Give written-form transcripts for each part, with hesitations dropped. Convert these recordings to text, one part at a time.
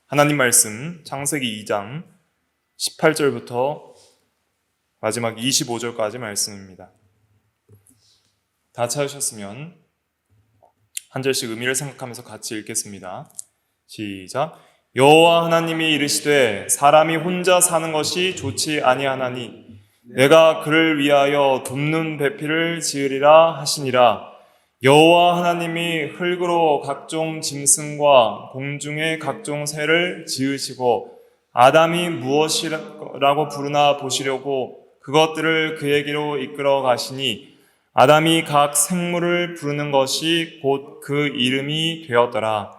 하나님 말씀 창세기 2장 18절부터 마지막 25절까지 말씀입니다. 다 찾으셨으면 한 절씩 의미를 생각하면서 같이 읽겠습니다. 시작. 여호와 하나님이 이르시되 사람이 혼자 사는 것이 좋지 아니하나니 내가 그를 위하여 돕는 배필을 지으리라 하시니라. 여호와 하나님이 흙으로 각종 짐승과 공중의 각종 새를 지으시고 아담이 무엇이라고 부르나 보시려고 그것들을 그에게로 이끌어 가시니 아담이 각 생물을 부르는 것이 곧 그 이름이 되었더라.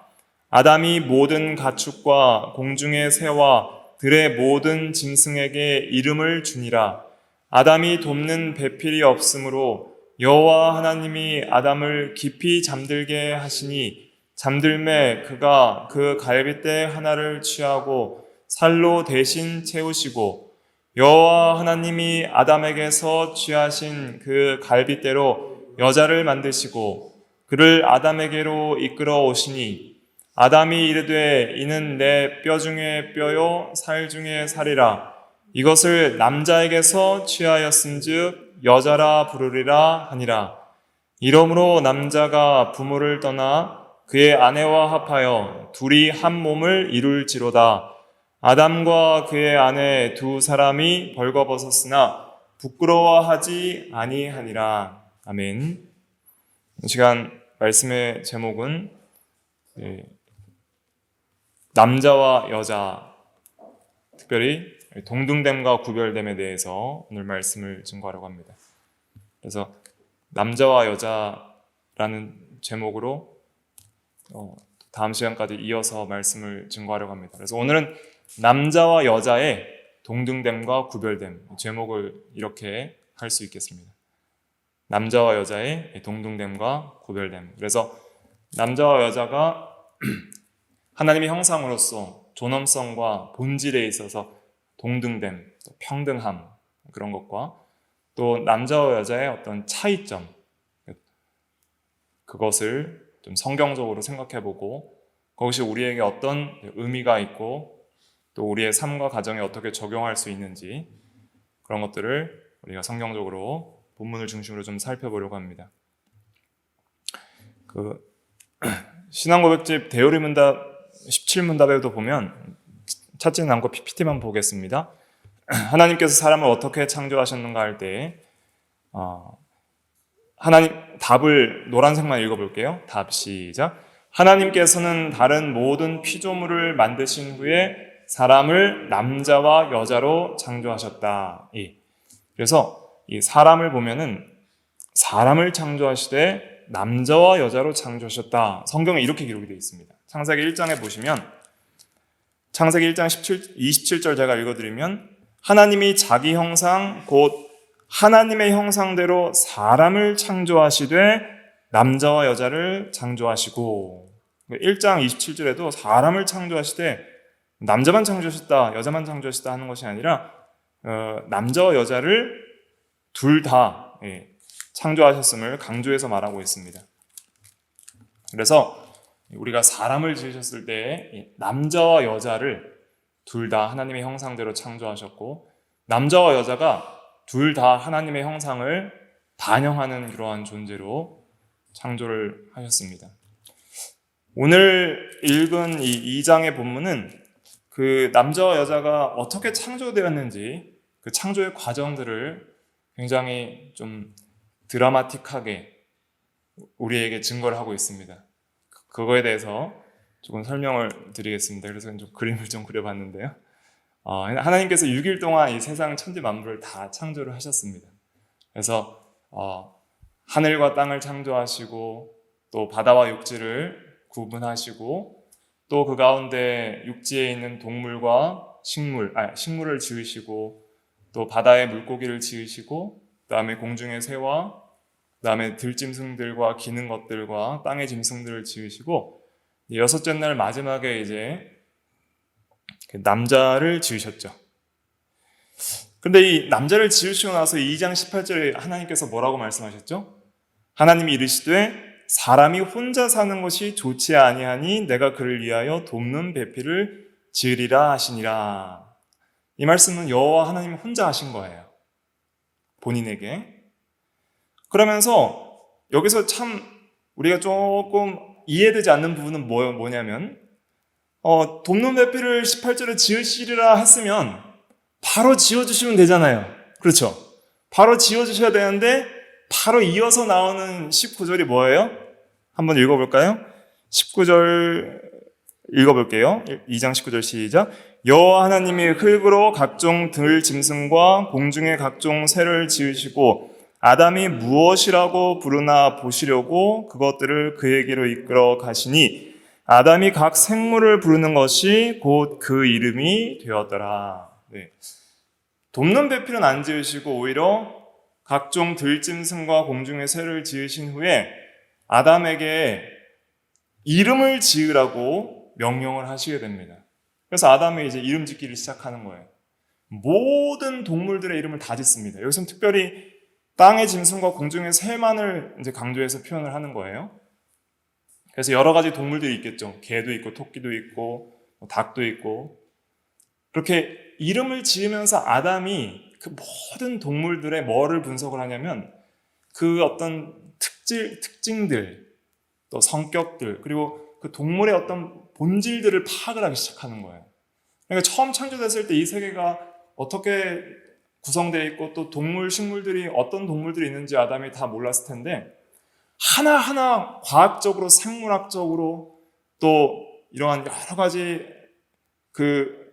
아담이 모든 가축과 공중의 새와 들의 모든 짐승에게 이름을 주니라. 아담이 돕는 배필이 없으므로 여호와 하나님이 아담을 깊이 잠들게 하시니 잠들매 그가 그 갈빗대 하나를 취하고 살로 대신 채우시고 여호와 하나님이 아담에게서 취하신 그 갈빗대로 여자를 만드시고 그를 아담에게로 이끌어 오시니 아담이 이르되 이는 내 뼈 중에 뼈요 살 중에 살이라. 이것을 남자에게서 취하였은즉 여자라 부르리라 하니라. 이러므로 남자가 부모를 떠나 그의 아내와 합하여 둘이 한 몸을 이룰지로다. 아담과 그의 아내 두 사람이 벌거벗었으나 부끄러워하지 아니하니라. 아멘. 이 시간 말씀의 제목은 남자와 여자, 특별히 동등됨과 구별됨에 대해서 오늘 말씀을 증거하려고 합니다. 그래서 남자와 여자라는 제목으로 다음 시간까지 이어서 말씀을 증거하려고 합니다. 그래서 오늘은 남자와 여자의 동등됨과 구별됨, 제목을 이렇게 할 수 있겠습니다. 남자와 여자의 동등됨과 구별됨. 그래서 남자와 여자가 하나님의 형상으로서 존엄성과 본질에 있어서 동등됨, 평등함 그런 것과 또 남자와 여자의 어떤 차이점, 그것을 좀 성경적으로 생각해보고 그것이 우리에게 어떤 의미가 있고 또 우리의 삶과 가정에 어떻게 적용할 수 있는지 그런 것들을 우리가 성경적으로 본문을 중심으로 좀 살펴보려고 합니다. 신앙고백집 대요리문답 17문답에도 보면 찾지는 않고 PPT만 보겠습니다. 하나님께서 사람을 어떻게 창조하셨는가 할 때 하나님 답을 노란색만 읽어볼게요. 답 시작. 하나님께서는 다른 모든 피조물을 만드신 후에 사람을 남자와 여자로 창조하셨다. 그래서 이 사람을 보면은 사람을 창조하시되 남자와 여자로 창조하셨다. 성경에 이렇게 기록이 되어 있습니다. 창세기 1장에 보시면 창세기 1장 27절 제가 읽어드리면 하나님이 자기 형상 곧 하나님의 형상대로 사람을 창조하시되 남자와 여자를 창조하시고 1장 27절에도 사람을 창조하시되 남자만 창조하셨다 여자만 창조하셨다 하는 것이 아니라 남자와 여자를 둘 다 창조하셨음을 강조해서 말하고 있습니다. 그래서 우리가 사람을 지으셨을 때 남자와 여자를 둘 다 하나님의 형상대로 창조하셨고 남자와 여자가 둘 다 하나님의 형상을 반영하는 그러한 존재로 창조를 하셨습니다. 오늘 읽은 이 2장의 본문은 그 남자와 여자가 어떻게 창조되었는지 그 창조의 과정들을 굉장히 좀 드라마틱하게 우리에게 증거를 하고 있습니다. 그거에 대해서 조금 설명을 드리겠습니다. 그래서 좀 그림을 좀 그려봤는데요. 하나님께서 6일 동안 이 세상 천지 만물을 다 창조를 하셨습니다. 그래서 하늘과 땅을 창조하시고 또 바다와 육지를 구분하시고 또 그 가운데 육지에 있는 동물과 식물을 지으시고 또 바다의 물고기를 지으시고 그다음에 공중의 새와 그다음에 들짐승들과 기는 것들과 땅의 짐승들을 지으시고 여섯째 날 마지막에 이제 남자를 지으셨죠. 그런데 이 남자를 지으시고 나서 2장 18절에 하나님께서 뭐라고 말씀하셨죠? 하나님이 이르시되 사람이 혼자 사는 것이 좋지 아니하니 내가 그를 위하여 돕는 배필을 지으리라 하시니라. 이 말씀은 여호와 하나님 혼자 하신 거예요. 본인에게. 그러면서 여기서 참 우리가 조금 이해되지 않는 부분은 뭐냐면 돕는 배필을 18절에 지으시리라 했으면 바로 지어주시면 되잖아요. 그렇죠? 바로 지어주셔야 되는데 바로 이어서 나오는 19절이 뭐예요? 한번 읽어볼까요? 19절 읽어볼게요. 2장 19절 시작. 여호와 하나님이 흙으로 각종 들 짐승과 공중의 각종 새를 지으시고 아담이 무엇이라고 부르나 보시려고 그것들을 그에게로 이끌어 가시니 아담이 각 생물을 부르는 것이 곧 그 이름이 되었더라. 네. 돕는 배필은 안 지으시고 오히려 각종 들짐승과 공중의 새를 지으신 후에 아담에게 이름을 지으라고 명령을 하시게 됩니다. 그래서 아담이 이제 이름 짓기를 시작하는 거예요. 모든 동물들의 이름을 다 짓습니다. 여기서는 특별히 땅의 짐승과 공중의 새만을 이제 강조해서 표현을 하는 거예요. 그래서 여러 가지 동물들이 있겠죠. 개도 있고 토끼도 있고 닭도 있고 그렇게 이름을 지으면서 아담이 그 모든 동물들의 뭐를 분석을 하냐면 그 어떤 특징들 또 성격들 그리고 그 동물의 어떤 본질들을 파악을 하기 시작하는 거예요. 그러니까 처음 창조됐을 때 이 세계가 어떻게 구성되어 있고 또 동물, 식물들이 어떤 동물들이 있는지 아담이 다 몰랐을 텐데 하나하나 과학적으로 생물학적으로 또 이러한 여러 가지 그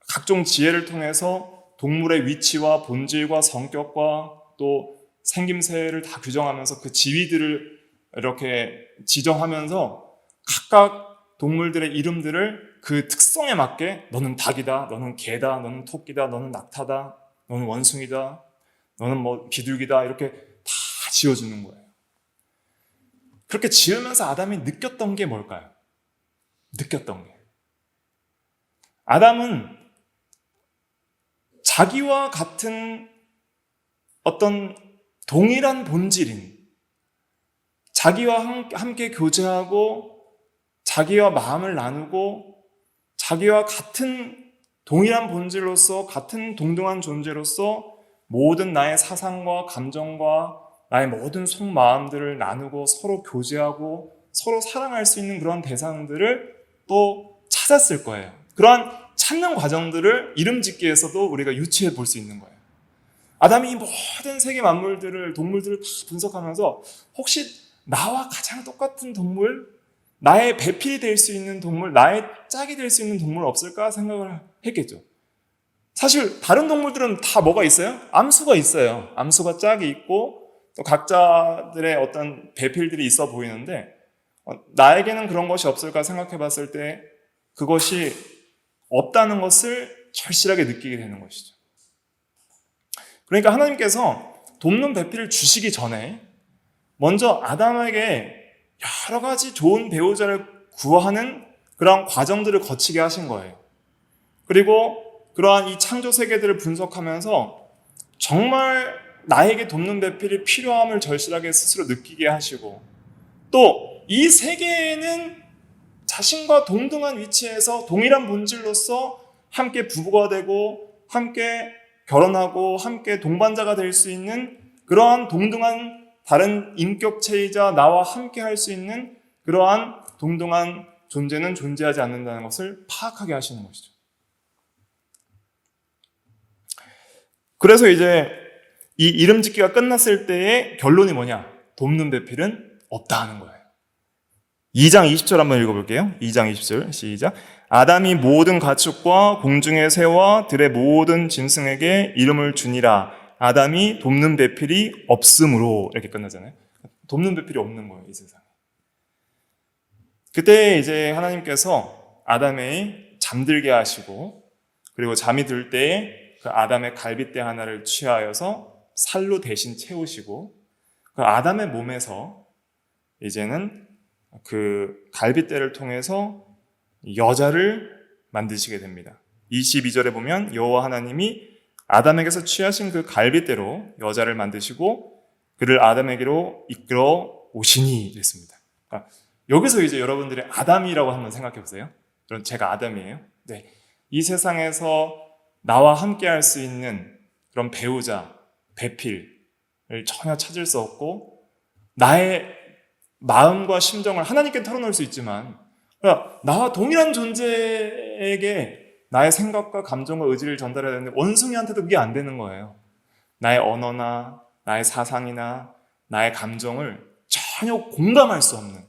각종 지혜를 통해서 동물의 위치와 본질과 성격과 또 생김새를 다 규정하면서 그 지위들을 이렇게 지정하면서 각각 동물들의 이름들을 그 특성에 맞게 너는 닭이다, 너는 개다, 너는 토끼다, 너는 낙타다, 너는 원숭이다, 너는 뭐 비둘기다 이렇게 다 지어주는 거예요. 그렇게 지으면서 아담이 느꼈던 게 뭘까요? 느꼈던 게 아담은 자기와 같은 어떤 동일한 본질인 자기와 함께 교제하고 자기와 마음을 나누고 자기와 같은 동일한 본질로서 같은 동등한 존재로서 모든 나의 사상과 감정과 나의 모든 속마음들을 나누고 서로 교제하고 서로 사랑할 수 있는 그런 대상들을 또 찾았을 거예요. 그러한 찾는 과정들을 이름 짓기에서도 우리가 유추해 볼 수 있는 거예요. 아담이 이 모든 세계 만물들을 동물들을 다 분석하면서 혹시 나와 가장 똑같은 동물, 나의 배필이 될 수 있는 동물, 나의 짝이 될 수 있는 동물 없을까 생각을 했겠죠. 사실 다른 동물들은 다 뭐가 있어요? 암수가 있어요. 암수가 짝이 있고 또 각자들의 어떤 배필들이 있어 보이는데 나에게는 그런 것이 없을까 생각해 봤을 때 그것이 없다는 것을 절실하게 느끼게 되는 것이죠. 그러니까 하나님께서 돕는 배필을 주시기 전에 먼저 아담에게 여러 가지 좋은 배우자를 구하는 그런 과정들을 거치게 하신 거예요. 그리고 그러한 이 창조 세계들을 분석하면서 정말 나에게 돕는 배필이 필요함을 절실하게 스스로 느끼게 하시고 또 이 세계에는 자신과 동등한 위치에서 동일한 본질로서 함께 부부가 되고 함께 결혼하고 함께 동반자가 될 수 있는 그러한 동등한 다른 인격체이자 나와 함께 할 수 있는 그러한 동등한 존재는 존재하지 않는다는 것을 파악하게 하시는 것이죠. 그래서 이제 이 이름 짓기가 끝났을 때의 결론이 뭐냐? 돕는 배필은 없다 하는 거예요. 2장 20절 한번 읽어볼게요. 2장 20절 시작. 아담이 모든 가축과 공중의 새와 들의 모든 짐승에게 이름을 주니라. 아담이 돕는 배필이 없으므로 이렇게 끝나잖아요. 돕는 배필이 없는 거예요, 이 세상에. 그때 이제 하나님께서 아담의 잠들게 하시고 그리고 잠이 들 때에 그 아담의 갈빗대 하나를 취하여서 살로 대신 채우시고 그 아담의 몸에서 이제는 그 갈빗대를 통해서 여자를 만드시게 됩니다. 22절에 보면 여호와 하나님이 아담에게서 취하신 그 갈빗대로 여자를 만드시고 그를 아담에게로 이끌어 오시니 이랬습니다. 그러니까 여기서 이제 여러분들이 아담이라고 한번 생각해 보세요. 제가 아담이에요. 네, 이 세상에서 나와 함께 할 수 있는 그런 배우자, 배필을 전혀 찾을 수 없고, 나의 마음과 심정을 하나님께 털어놓을 수 있지만, 그러니까 나와 동일한 존재에게 나의 생각과 감정과 의지를 전달해야 되는데 원숭이한테도 그게 안 되는 거예요. 나의 언어나 나의 사상이나 나의 감정을 전혀 공감할 수 없는,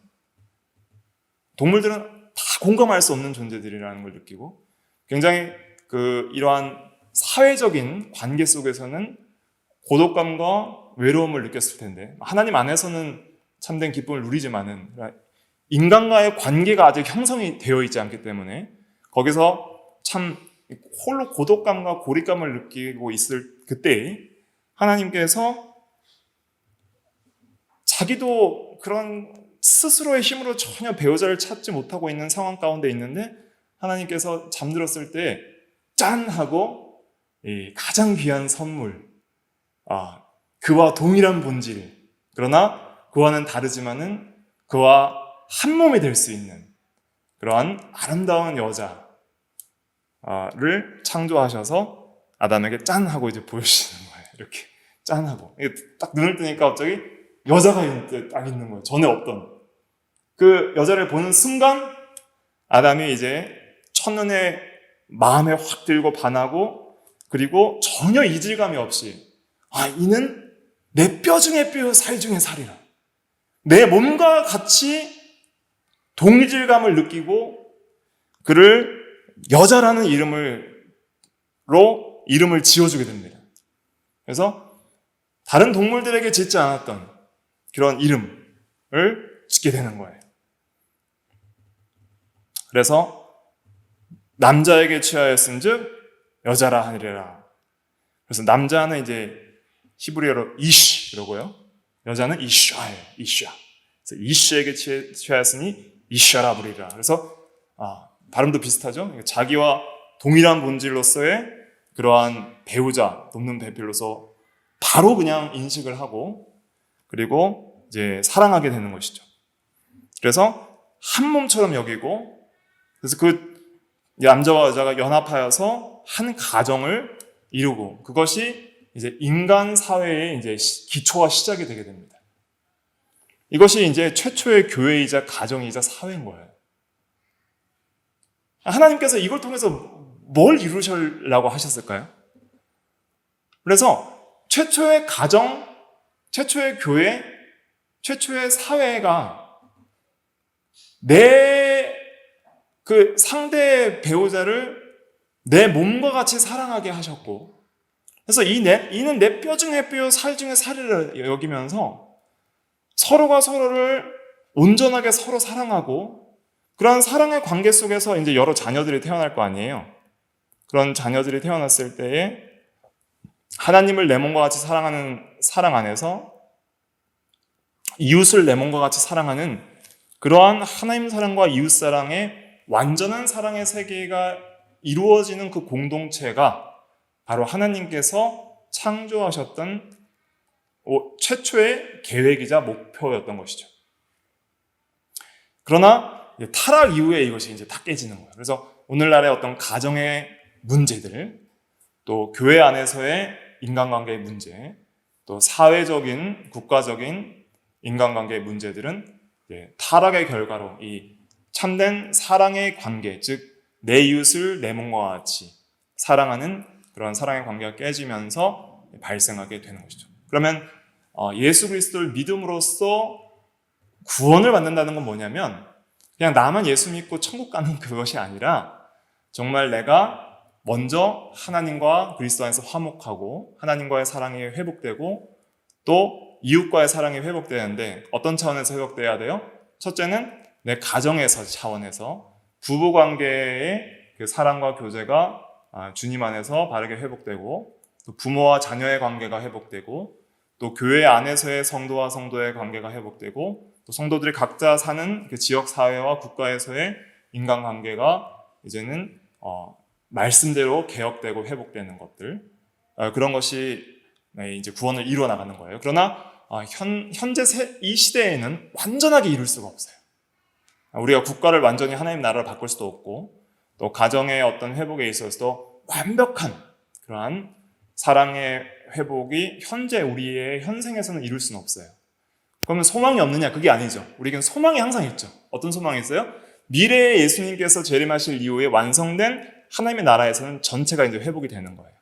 동물들은 다 공감할 수 없는 존재들이라는 걸 느끼고, 굉장히 이러한 사회적인 관계 속에서는 고독감과 외로움을 느꼈을 텐데, 하나님 안에서는 참된 기쁨을 누리지만은 인간과의 관계가 아직 형성이 되어 있지 않기 때문에 거기서 참 홀로 고독감과 고립감을 느끼고 있을 그때 하나님께서 자기도 그런 스스로의 힘으로 전혀 배우자를 찾지 못하고 있는 상황 가운데 있는데, 하나님께서 잠들었을 때 짠 하고 가장 귀한 선물, 그와 동일한 본질, 그러나 그와는 다르지만은 그와 한 몸이 될 수 있는 그러한 아름다운 여자를 창조하셔서 아담에게 짠 하고 이제 보여주시는 거예요. 이렇게 짠 하고, 딱 눈을 뜨니까 갑자기 여자가 딱 있는 거예요. 전에 없던 그 여자를 보는 순간 아담이 이제 첫눈에 마음에 확 들고 반하고, 그리고 전혀 이질감이 없이 이는 내 뼈 중에 뼈, 살 중에 살이라, 내 몸과 같이 동질감을 느끼고 그를 여자라는 이름을 지어주게 됩니다. 그래서 다른 동물들에게 짓지 않았던 그런 이름을 짓게 되는 거예요. 그래서 남자에게 취하였은즉 여자라 하리라. 그래서 남자는 이제 히브리어로 이쉬라고요. 여자는 이샤예요. 이샤. 그래서 이쉬에게 취하였으니 이샤라 부리라. 그래서 발음도 비슷하죠. 자기와 동일한 본질로서의 그러한 배우자, 돕는 배필로서 바로 그냥 인식을 하고, 그리고 이제 사랑하게 되는 것이죠. 그래서 한 몸처럼 여기고, 그래서 그 남자와 여자가 연합하여서 한 가정을 이루고, 그것이 이제 인간 사회의 이제 기초와 시작이 되게 됩니다. 이것이 이제 최초의 교회이자 가정이자 사회인 거예요. 하나님께서 이걸 통해서 뭘 이루시려고 하셨을까요? 그래서 최초의 가정, 최초의 교회, 최초의 사회가 내 상대의 배우자를 내 몸과 같이 사랑하게 하셨고, 그래서 이는 내 뼈 중에 뼈, 살 중에 살을 여기면서 서로가 서로를 온전하게 서로 사랑하고, 그런 사랑의 관계 속에서 이제 여러 자녀들이 태어날 거 아니에요. 그런 자녀들이 태어났을 때에 하나님을 내 몸과 같이 사랑하는 사랑 안에서 이웃을 내 몸과 같이 사랑하는 그러한 하나님 사랑과 이웃 사랑의 완전한 사랑의 세계가 이루어지는 그 공동체가 바로 하나님께서 창조하셨던 최초의 계획이자 목표였던 것이죠. 그러나 타락 이후에 이것이 이제 다 깨지는 거예요. 그래서 오늘날의 어떤 가정의 문제들, 또 교회 안에서의 인간관계의 문제, 또 사회적인, 국가적인 인간관계의 문제들은 타락의 결과로 이 참된 사랑의 관계, 즉 내 이웃을 내 몸과 같이 사랑하는 그런 사랑의 관계가 깨지면서 발생하게 되는 것이죠. 그러면 예수 그리스도를 믿음으로써 구원을 받는다는 건 뭐냐면, 그냥 나만 예수 믿고 천국 가는 그것이 아니라 정말 내가 먼저 하나님과 그리스도 안에서 화목하고 하나님과의 사랑이 회복되고 또 이웃과의 사랑이 회복되는데, 어떤 차원에서 회복돼야 돼요? 첫째는 내 가정에서 차원에서 부부관계의 그 사랑과 교제가 주님 안에서 바르게 회복되고, 또 부모와 자녀의 관계가 회복되고, 또 교회 안에서의 성도와 성도의 관계가 회복되고, 또 성도들이 각자 사는 그 지역 사회와 국가에서의 인간관계가 이제는 말씀대로 개혁되고 회복되는 것들, 그런 것이 이제 구원을 이루어 나가는 거예요. 그러나 현재 이 시대에는 완전하게 이룰 수가 없어요. 우리가 국가를 완전히 하나님 나라로 바꿀 수도 없고, 또 가정의 어떤 회복에 있어서도 완벽한 그러한 사랑의 회복이 현재 우리의 현생에서는 이룰 수는 없어요. 그러면 소망이 없느냐? 그게 아니죠. 우리에겐 소망이 항상 있죠. 어떤 소망이 있어요? 미래에 예수님께서 재림하실 이후에 완성된 하나님의 나라에서는 전체가 이제 회복이 되는 거예요.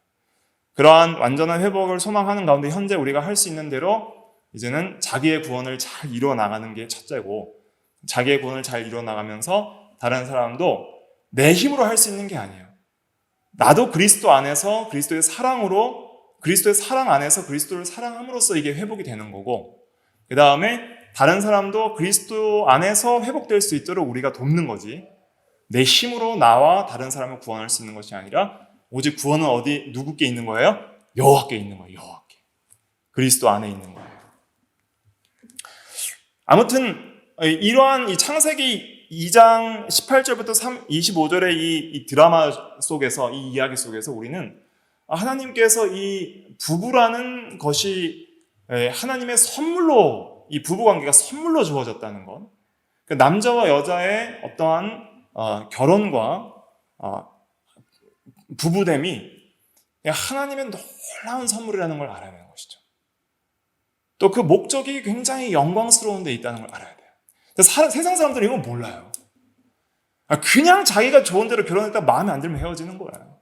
그러한 완전한 회복을 소망하는 가운데 현재 우리가 할 수 있는 대로 이제는 자기의 구원을 잘 이루어 나가는 게 첫째고, 자기의 구원을 잘 이루어 나가면서 다른 사람도 내 힘으로 할 수 있는 게 아니에요. 나도 그리스도 안에서 그리스도의 사랑으로, 그리스도의 사랑 안에서 그리스도를 사랑함으로써 이게 회복이 되는 거고, 그 다음에 다른 사람도 그리스도 안에서 회복될 수 있도록 우리가 돕는 거지, 내 힘으로 나와 다른 사람을 구원할 수 있는 것이 아니라 오직 구원은 어디 누구께 있는 거예요? 여호와께 있는 거예요. 여호와께. 그리스도 안에 있는 거예요. 아무튼 이러한 이 창세기 2장 18절부터 25절의 이 드라마 속에서, 이 이야기 속에서 우리는 하나님께서 이 부부라는 것이 하나님의 선물로, 이 부부관계가 선물로 주어졌다는 것, 남자와 여자의 어떠한 결혼과 부부됨이 하나님의 놀라운 선물이라는 걸 알아야 되는 것이죠. 또 그 목적이 굉장히 영광스러운 데 있다는 걸 알아야 돼요. 세상 사람들은 이건 몰라요. 그냥 자기가 좋은 대로 결혼했다가 마음에 안 들면 헤어지는 거예요.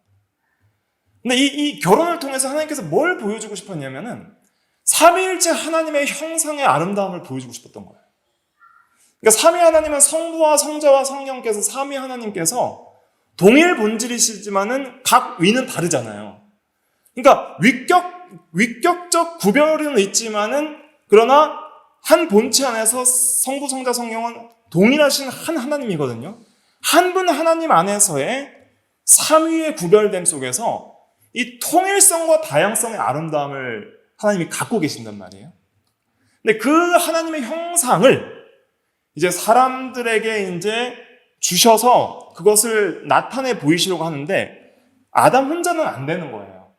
근데 이 결혼을 통해서 하나님께서 뭘 보여주고 싶었냐면은 삼위일체 하나님의 형상의 아름다움을 보여주고 싶었던 거예요. 그러니까 삼위 하나님은 성부와 성자와 성령께서, 삼위 하나님께서 동일 본질이시지만은 각 위는 다르잖아요. 그러니까 위격적 구별은 있지만은, 그러나 한 본체 안에서 성부, 성자, 성령은 동일하신 한 하나님이거든요. 한 분 하나님 안에서의 삼위의 구별됨 속에서 이 통일성과 다양성의 아름다움을 하나님이 갖고 계신단 말이에요. 근데 그 하나님의 형상을 이제 사람들에게 이제 주셔서 그것을 나타내 보이시려고 하는데, 아담 혼자는 안 되는 거예요.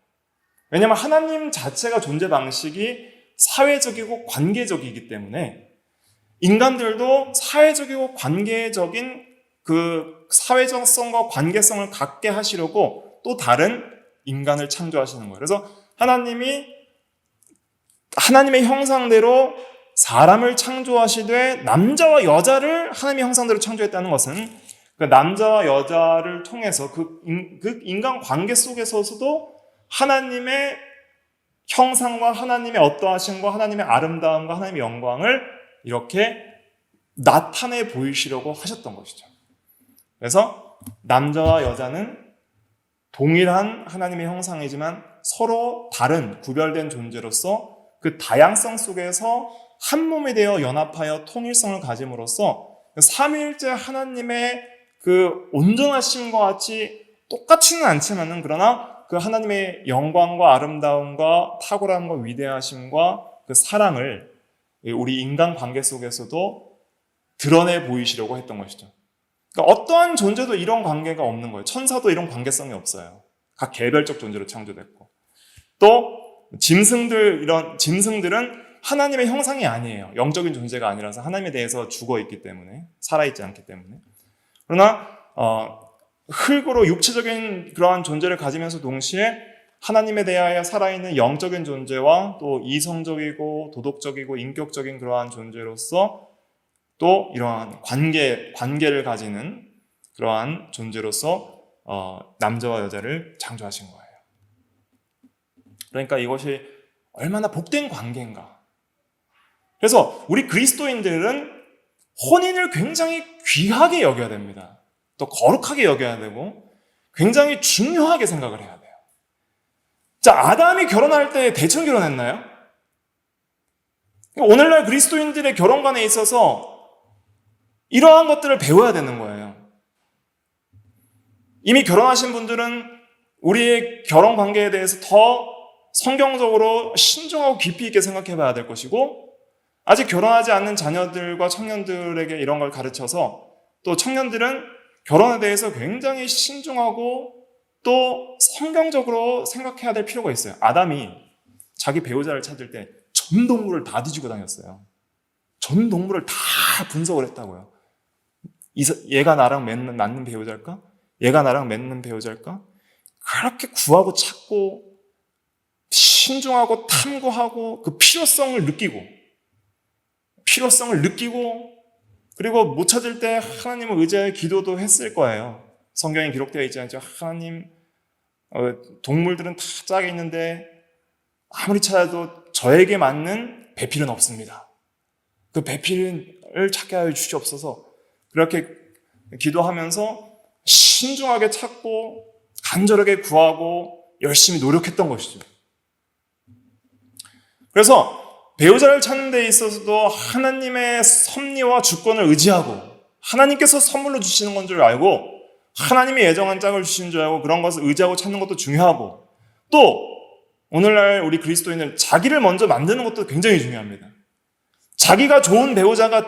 왜냐하면 하나님 자체가 존재 방식이 사회적이고 관계적이기 때문에 인간들도 사회적이고 관계적인 그 사회적성과 관계성을 갖게 하시려고 또 다른 인간을 창조하시는 거예요. 그래서 하나님이 하나님의 형상대로 사람을 창조하시되 남자와 여자를 하나님의 형상대로 창조했다는 것은 그 남자와 여자를 통해서 그 인간 관계 속에서도 하나님의 형상과 하나님의 어떠하심과 하나님의 아름다움과 하나님의 영광을 이렇게 나타내 보이시려고 하셨던 것이죠. 그래서 남자와 여자는 동일한 하나님의 형상이지만 서로 다른 구별된 존재로서 그 다양성 속에서 한 몸이 되어 연합하여 통일성을 가짐으로써 삼위일체 하나님의 그 온전하심과 같이 똑같지는 않지만은, 그러나 그 하나님의 영광과 아름다움과 탁월함과 위대하심과 그 사랑을 우리 인간 관계 속에서도 드러내 보이시려고 했던 것이죠. 그러니까 어떠한 존재도 이런 관계가 없는 거예요. 천사도 이런 관계성이 없어요. 각 개별적 존재로 창조됐고, 또 짐승들은 하나님의 형상이 아니에요. 영적인 존재가 아니라서 하나님에 대해서 죽어 있기 때문에, 살아있지 않기 때문에. 그러나 흙으로 육체적인 그러한 존재를 가지면서 동시에 하나님에 대하여 살아있는 영적인 존재와 또 이성적이고 도덕적이고 인격적인 그러한 존재로서 또 이러한 관계를 가지는 그러한 존재로서 남자와 여자를 창조하신 거예요. 그러니까 이것이 얼마나 복된 관계인가. 그래서 우리 그리스도인들은 혼인을 굉장히 귀하게 여겨야 됩니다. 또 거룩하게 여겨야 되고 굉장히 중요하게 생각을 해야 돼요. 자, 아담이 결혼할 때 대충 결혼했나요? 오늘날 그리스도인들의 결혼관에 있어서 이러한 것들을 배워야 되는 거예요. 이미 결혼하신 분들은 우리의 결혼 관계에 대해서 더 성경적으로 신중하고 깊이 있게 생각해 봐야 될 것이고, 아직 결혼하지 않는 자녀들과 청년들에게 이런 걸 가르쳐서 또 청년들은 결혼에 대해서 굉장히 신중하고 또 성경적으로 생각해야 될 필요가 있어요. 아담이 자기 배우자를 찾을 때 전 동물을 다 뒤지고 다녔어요. 전 동물을 다 분석을 했다고요. 얘가 나랑 맞는 배우자일까? 얘가 나랑 맺는 배우자일까? 그렇게 구하고 찾고 신중하고 탐구하고 그 필요성을 느끼고 그리고 못 찾을 때 하나님을 의지하여 기도도 했을 거예요. 성경에 기록되어 있지 않죠? 하나님, 동물들은 다 짝이 있는데 아무리 찾아도 저에게 맞는 배필은 없습니다. 그 배필을 찾게 하여 주시옵소서. 그렇게 기도하면서 신중하게 찾고 간절하게 구하고 열심히 노력했던 것이죠. 그래서 배우자를 찾는 데 있어서도 하나님의 섭리와 주권을 의지하고 하나님께서 선물로 주시는 건 줄 알고 하나님이 예정한 짝을 주시는 줄 알고 그런 것을 의지하고 찾는 것도 중요하고 또 오늘날 우리 그리스도인은 자기를 먼저 만드는 것도 굉장히 중요합니다. 자기가 좋은 배우자가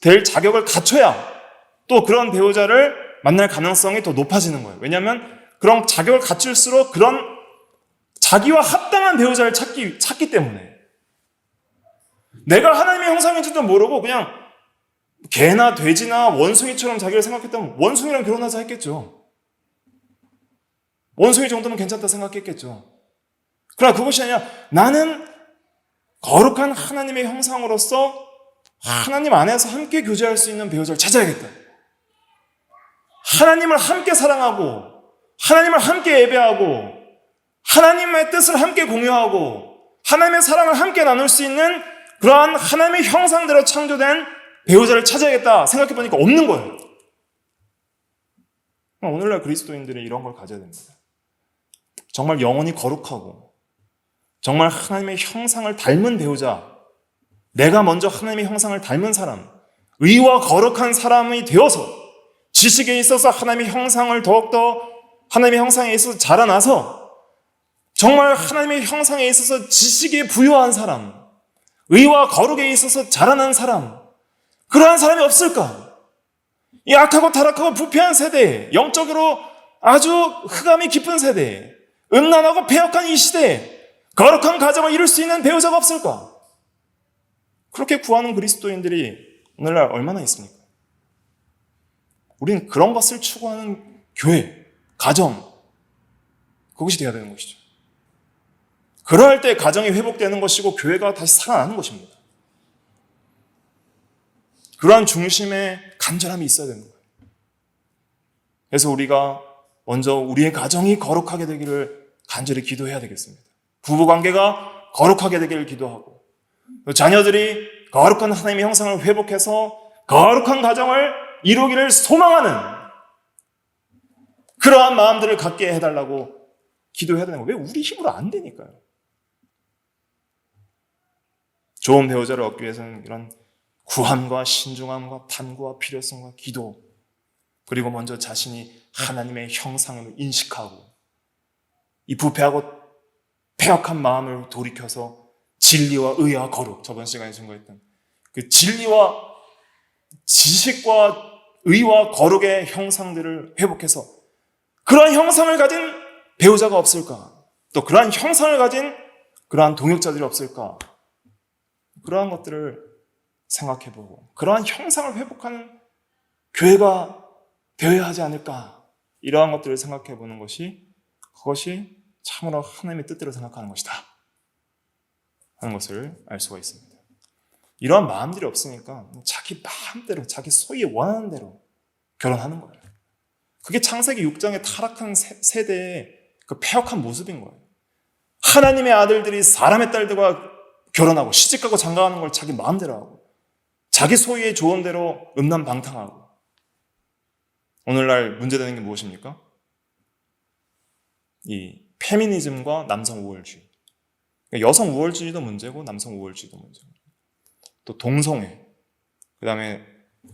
될 자격을 갖춰야 또 그런 배우자를 만날 가능성이 더 높아지는 거예요. 왜냐하면 그런 자격을 갖출수록 그런 자기와 합당한 배우자를 찾기 때문에 내가 하나님의 형상인지도 모르고 그냥 개나 돼지나 원숭이처럼 자기를 생각했다면 원숭이랑 결혼하자 했겠죠. 원숭이 정도면 괜찮다 생각했겠죠. 그러나 그것이 아니라 나는 거룩한 하나님의 형상으로서 하나님 안에서 함께 교제할 수 있는 배우자를 찾아야겠다. 하나님을 함께 사랑하고 하나님을 함께 예배하고 하나님의 뜻을 함께 공유하고 하나님의 사랑을 함께 나눌 수 있는 그러한 하나님의 형상대로 창조된 배우자를 찾아야겠다 생각해보니까 없는 거예요. 오늘날 그리스도인들이 이런 걸 가져야 됩니다. 정말 영혼이 거룩하고 정말 하나님의 형상을 닮은 배우자, 내가 먼저 하나님의 형상을 닮은 사람, 의와 거룩한 사람이 되어서 지식에 있어서 하나님의 형상을 더욱더 하나님의 형상에 있어서 자라나서 정말 하나님의 형상에 있어서 지식에 부유한 사람, 의와 거룩에 있어서 자라난 사람, 그러한 사람이 없을까? 이 악하고 타락하고 부패한 세대, 영적으로 아주 흑암이 깊은 세대, 음란하고 패역한 이 시대에 거룩한 가정을 이룰 수 있는 배우자가 없을까? 그렇게 구하는 그리스도인들이 오늘날 얼마나 있습니까? 우리는 그런 것을 추구하는 교회, 가정, 그것이 되어야 되는 것이죠. 그럴 때 가정이 회복되는 것이고 교회가 다시 살아나는 것입니다. 그러한 중심에 간절함이 있어야 되는 거예요. 그래서 우리가 먼저 우리의 가정이 거룩하게 되기를 간절히 기도해야 되겠습니다. 부부관계가 거룩하게 되기를 기도하고 자녀들이 거룩한 하나님의 형상을 회복해서 거룩한 가정을 이루기를 소망하는 그러한 마음들을 갖게 해달라고 기도해야 되는 거예요. 왜 우리 힘으로 안 되니까요. 좋은 배우자를 얻기 위해서는 이런 구함과 신중함과 탐구와 필요성과 기도, 그리고 먼저 자신이 하나님의 형상을 인식하고 이 부패하고 패역한 마음을 돌이켜서 진리와 의와 거룩, 저번 시간에 증거했던 그 진리와 지식과 의와 거룩의 형상들을 회복해서 그러한 형상을 가진 배우자가 없을까? 또 그러한 형상을 가진 그러한 동역자들이 없을까? 그러한 것들을 생각해보고 그러한 형상을 회복하는 교회가 되어야 하지 않을까? 이러한 것들을 생각해보는 것이 그것이 참으로 하나님의 뜻대로 생각하는 것이다 하는 것을 알 수가 있습니다. 이러한 마음들이 없으니까 자기 마음대로 자기 소위 원하는 대로 결혼하는 거예요. 그게 창세기 6장의 타락한 세대의 그 패역한 모습인 거예요. 하나님의 아들들이 사람의 딸들과 결혼하고 시집가고 장가가는 걸 자기 마음대로 하고 자기 소유의 조언대로 음란방탕하고. 오늘날 문제되는 게 무엇입니까? 이 페미니즘과 남성 우월주의. 여성 우월주의도 문제고 남성 우월주의도 문제고. 또 동성애, 그 다음에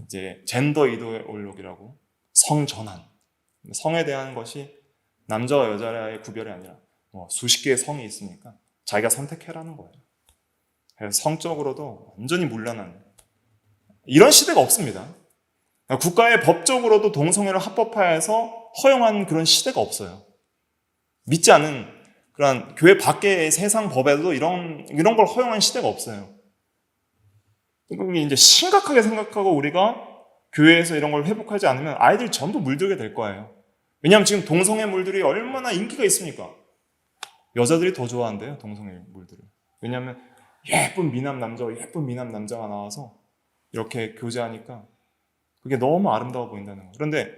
이제 젠더 이데올로기라고 성전환. 성에 대한 것이 남자와 여자의 구별이 아니라 수십 개의 성이 있으니까 자기가 선택해라는 거예요. 그래서 성적으로도 완전히 문란한 이런 시대가 없습니다. 국가의 법적으로도 동성애를 합법화해서 허용한 그런 시대가 없어요. 믿지 않는 그런 교회 밖의 세상 법에도 이런 걸 허용한 시대가 없어요. 이게 이제 심각하게 생각하고 우리가 교회에서 이런 걸 회복하지 않으면 아이들이 전부 물들게 될 거예요. 왜냐하면 지금 동성애물들이 얼마나 인기가 있습니까? 여자들이 더 좋아한대요, 동성애물들을. 왜냐하면 예쁜 미남 남자가 나와서 이렇게 교제하니까 그게 너무 아름다워 보인다는 거예요. 그런데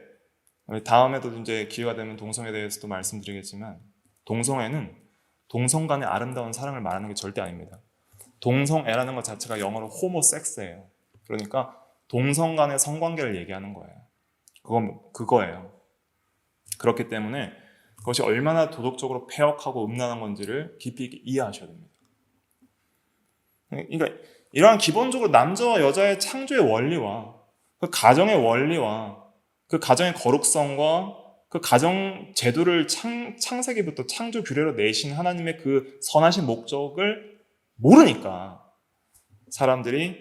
다음에도 이제 기회가 되면 동성애에 대해서도 말씀드리겠지만, 동성애는 동성 간의 아름다운 사랑을 말하는 게 절대 아닙니다. 동성애라는 것 자체가 영어로 호모섹스예요. 그러니까 동성 간의 성관계를 얘기하는 거예요. 그거예요. 그렇기 때문에 그것이 얼마나 도덕적으로 폐역하고 음란한 건지를 깊이 있게 이해하셔야 됩니다. 그러니까 이러한 기본적으로 남자와 여자의 창조의 원리와 그 가정의 원리와 그 가정의 거룩성과 그 가정 제도를 창세기부터 창조 규례로 내신 하나님의 그 선하신 목적을 모르니까 사람들이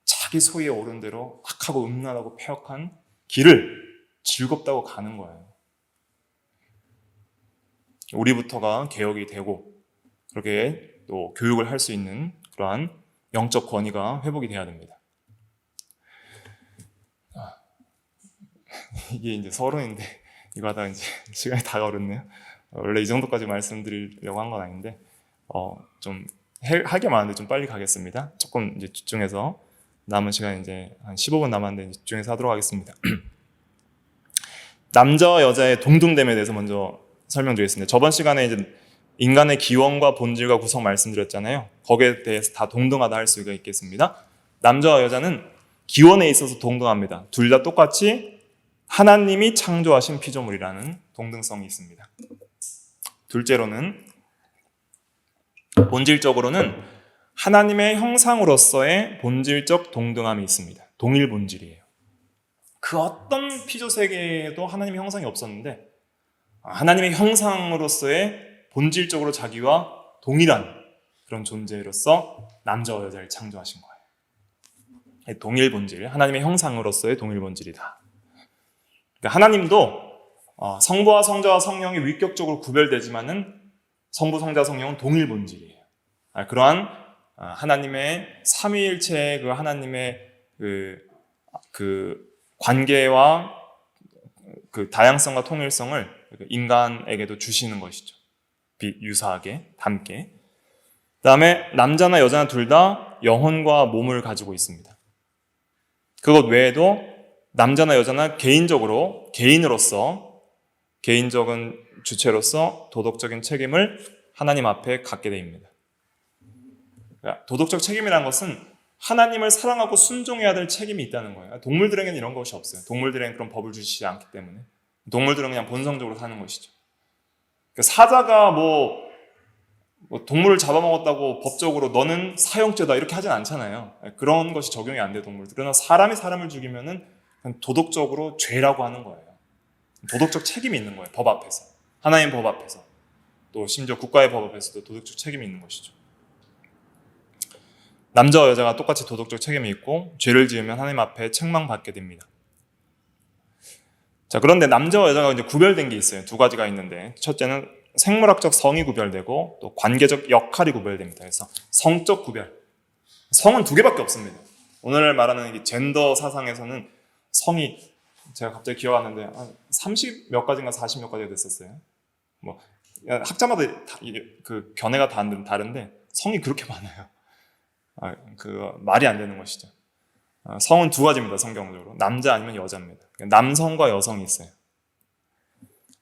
자기 소위에 오른 대로 악하고 음란하고 폐역한 길을 즐겁다고 가는 거예요. 우리부터가 개혁이 되고 그렇게 또 교육을 할 수 있는 그러한 영적 권위가 회복이 돼야 됩니다. 이게 이제 서론인데 이거 하다가 이제 시간이 다 걸었네요. 원래 이 정도까지 말씀드리려고 한 건 아닌데 좀 할 게 많은데 좀 빨리 가겠습니다. 조금 이제 집중해서 남은 시간 이제 한 15분 남았는데 집중해서 하도록 하겠습니다. 남자와 여자의 동등됨에 대해서 먼저 설명드리겠습니다. 저번 시간에 이제 인간의 기원과 본질과 구성 말씀드렸잖아요. 거기에 대해서 다 동등하다 할 수가 있겠습니다. 남자와 여자는 기원에 있어서 동등합니다. 둘 다 똑같이 하나님이 창조하신 피조물이라는 동등성이 있습니다. 둘째로는 본질적으로는 하나님의 형상으로서의 본질적 동등함이 있습니다. 동일 본질이에요. 그 어떤 피조 세계에도 하나님의 형상이 없었는데 하나님의 형상으로서의 본질적으로 자기와 동일한 그런 존재로서 남자와 여자를 창조하신 거예요. 동일 본질, 하나님의 형상으로서의 동일 본질이다. 그러니까 하나님도 성부와 성자와 성령이 위격적으로 구별되지만은 성부, 성자, 성령은 동일 본질이에요. 그러한 하나님의 삼위일체의 그 하나님의 그 관계와 그 다양성과 통일성을 인간에게도 주시는 것이죠. 유사하게, 닮게. 그 다음에 남자나 여자나 둘 다 영혼과 몸을 가지고 있습니다. 그것 외에도 남자나 여자나 개인적으로, 개인적인 주체로서 도덕적인 책임을 하나님 앞에 갖게 됩니다. 그러니까 도덕적 책임이라는 것은 하나님을 사랑하고 순종해야 될 책임이 있다는 거예요. 동물들에게는 이런 것이 없어요. 동물들에게는 그런 법을 주시지 않기 때문에. 동물들은 그냥 본성적으로 사는 것이죠. 그러니까 사자가 뭐 동물을 잡아먹었다고 법적으로 너는 사형죄다 이렇게 하진 않잖아요. 그런 것이 적용이 안 돼요, 동물들. 그러나 사람이 사람을 죽이면은 도덕적으로 죄라고 하는 거예요. 도덕적 책임이 있는 거예요, 법 앞에서. 하나님 법 앞에서. 또 심지어 국가의 법 앞에서도 도덕적 책임이 있는 것이죠. 남자와 여자가 똑같이 도덕적 책임이 있고 죄를 지으면 하나님 앞에 책망받게 됩니다. 자, 그런데 남자와 여자가 이제 구별된 게 있어요. 두 가지가 있는데, 첫째는 생물학적 성이 구별되고 또 관계적 역할이 구별됩니다. 그래서 성적 구별. 성은 두 개밖에 없습니다. 오늘 말하는 이 젠더 사상에서는 성이 제가 갑자기 기억 안 나는데 한 30 몇 가지인가 40 몇 가지가 됐었어요. 뭐 학자마다 그 견해가 다른데 성이 그렇게 많아요. 그 말이 안 되는 것이죠. 성은 두 가지입니다. 성경적으로 남자 아니면 여자입니다. 남성과 여성이 있어요.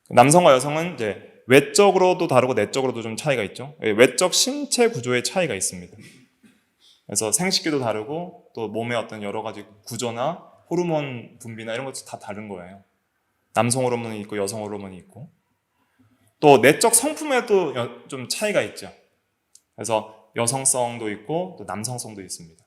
남성과 여성은 이제 외적으로도 다르고 내적으로도 좀 차이가 있죠. 외적 신체 구조의 차이가 있습니다. 그래서 생식기도 다르고 또 몸의 어떤 여러 가지 구조나 호르몬 분비나 이런 것도 다 다른 거예요. 남성 호르몬이 있고 여성 호르몬이 있고 또 내적 성품에도 좀 차이가 있죠. 그래서 여성성도 있고 또 남성성도 있습니다.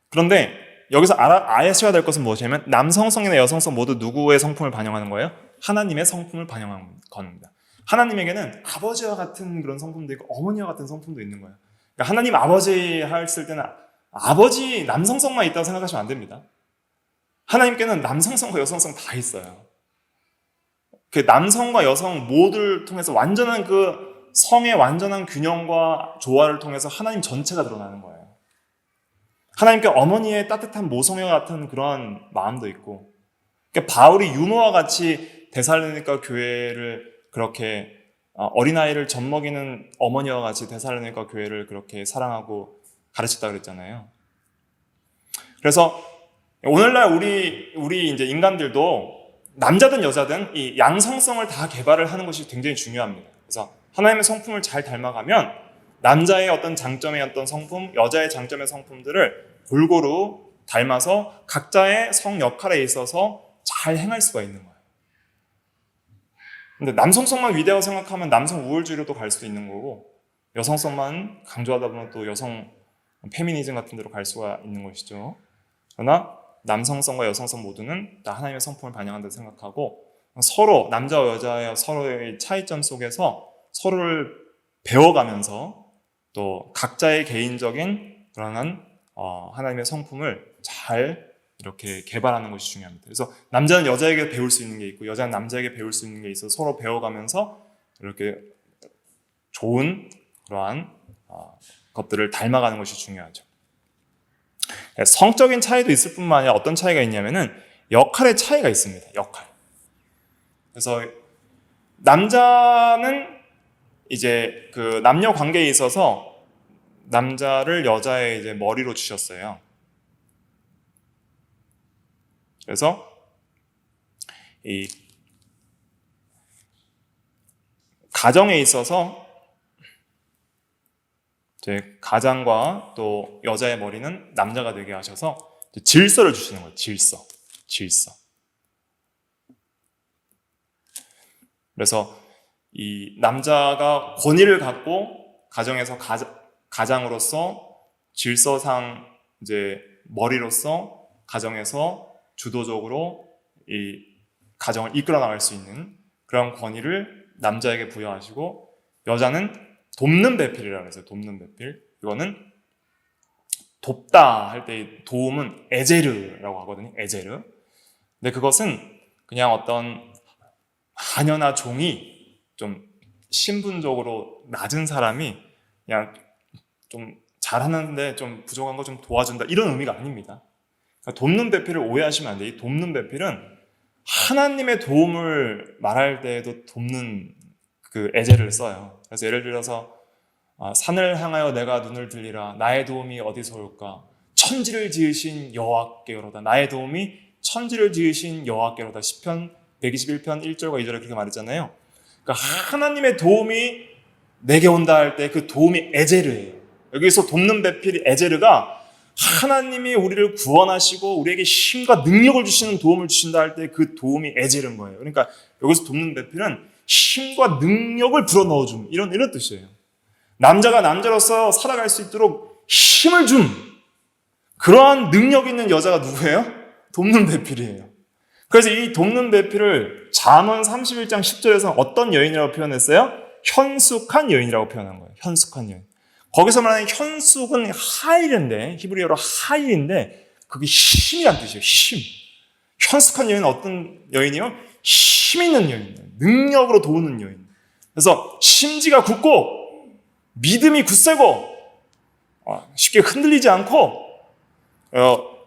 그런데 여기서 아셔야 될 것은 무엇이냐면 남성성이나 여성성 모두 누구의 성품을 반영하는 거예요? 하나님의 성품을 반영하는 겁니다. 하나님에게는 아버지와 같은 그런 성품도 있고 어머니와 같은 성품도 있는 거예요. 그러니까 하나님 아버지 했을 때는 아버지 남성성만 있다고 생각하시면 안 됩니다. 하나님께는 남성성과 여성성 다 있어요. 그 남성과 여성 모두를 통해서 완전한 그 성의 완전한 균형과 조화를 통해서 하나님 전체가 드러나는 거예요. 하나님께 어머니의 따뜻한 모성애와 같은 그러한 마음도 있고 그러니까 바울이 유모와 같이 데살로니가 교회를 그렇게 어린아이를 젖먹이는 어머니와 같이 데살로니가 교회를 그렇게 사랑하고 가르쳤다 그랬잖아요. 그래서 오늘날 우리 이제 인간들도 남자든 여자든 이 양성성을 다 개발을 하는 것이 굉장히 중요합니다. 그래서 하나님의 성품을 잘 닮아가면 남자의 어떤 장점의 어떤 성품, 여자의 장점의 성품들을 골고루 닮아서 각자의 성 역할에 있어서 잘 행할 수가 있는 거예요. 근데 남성성만 위대하다고 생각하면 남성 우월주의로도 갈 수도 있는 거고, 여성성만 강조하다 보면 또 여성 페미니즘 같은 데로 갈 수가 있는 것이죠. 그러나 남성성과 여성성 모두는 다 하나님의 성품을 반영한다고 생각하고, 서로 남자와 여자의 서로의 차이점 속에서 서로를 배워가면서 또 각자의 개인적인 그러한 하나님의 성품을 잘 이렇게 개발하는 것이 중요합니다. 그래서 남자는 여자에게 배울 수 있는 게 있고 여자는 남자에게 배울 수 있는 게 있어서 서로 배워가면서 이렇게 좋은 그러한 것들을 닮아가는 것이 중요하죠. 성적인 차이도 있을 뿐만 아니라 어떤 차이가 있냐면은 역할의 차이가 있습니다. 역할. 그래서 남자는 이제 그 남녀 관계에 있어서 남자를 여자의 이제 머리로 주셨어요. 그래서 이 가정에 있어서 이제 가장과 또 여자의 머리는 남자가 되게 하셔서 질서를 주시는 거예요. 질서. 그래서 이 남자가 권위를 갖고 가정에서 가장으로서 질서상 이제 머리로서 가정에서 주도적으로 이 가정을 이끌어 나갈 수 있는 그런 권위를 남자에게 부여하시고, 여자는 돕는 배필이라고 해서 돕는 배필. 이거는 돕다 할 때 도움은 에제르라고 하거든요. 에제르. 근데 그것은 그냥 어떤 하녀나 종이 좀 신분적으로 낮은 사람이 그냥 좀 잘하는데 좀 부족한 거 좀 도와준다, 이런 의미가 아닙니다. 그러니까 돕는 배필을 오해하시면 안 돼요. 이 돕는 배필은 하나님의 도움을 말할 때에도 돕는 그 에제를 써요. 그래서 예를 들어서 산을 향하여 내가 눈을 들리라. 나의 도움이 어디서 올까? 천지를 지으신 여호와께로다. 나의 도움이 천지를 지으신 여호와께로다. 시편 121편 1절과 2절에 그렇게 말했잖아요. 그러니까 하나님의 도움이 내게 온다 할 때 그 도움이 에제르예요. 여기서 돕는 배필이 에제르가 하나님이 우리를 구원하시고 우리에게 힘과 능력을 주시는 도움을 주신다 할 때 그 도움이 에제르인 거예요. 그러니까 여기서 돕는 배필은 힘과 능력을 불어넣어줌, 이런 뜻이에요. 남자가 남자로서 살아갈 수 있도록 힘을 줌, 그러한 능력 있는 여자가 누구예요? 돕는 배필이에요. 그래서 이 돕는 배필을 잠언 31장 10절에서 어떤 여인이라고 표현했어요? 현숙한 여인이라고 표현한 거예요. 현숙한 여인. 거기서 말하는 현숙은 하일인데, 히브리어로 하일인데 그게 힘이란 뜻이에요. 힘. 현숙한 여인은 어떤 여인이요? 힘 있는 여인, 능력으로 도우는 여인. 그래서 심지가 굳고 믿음이 굳세고 쉽게 흔들리지 않고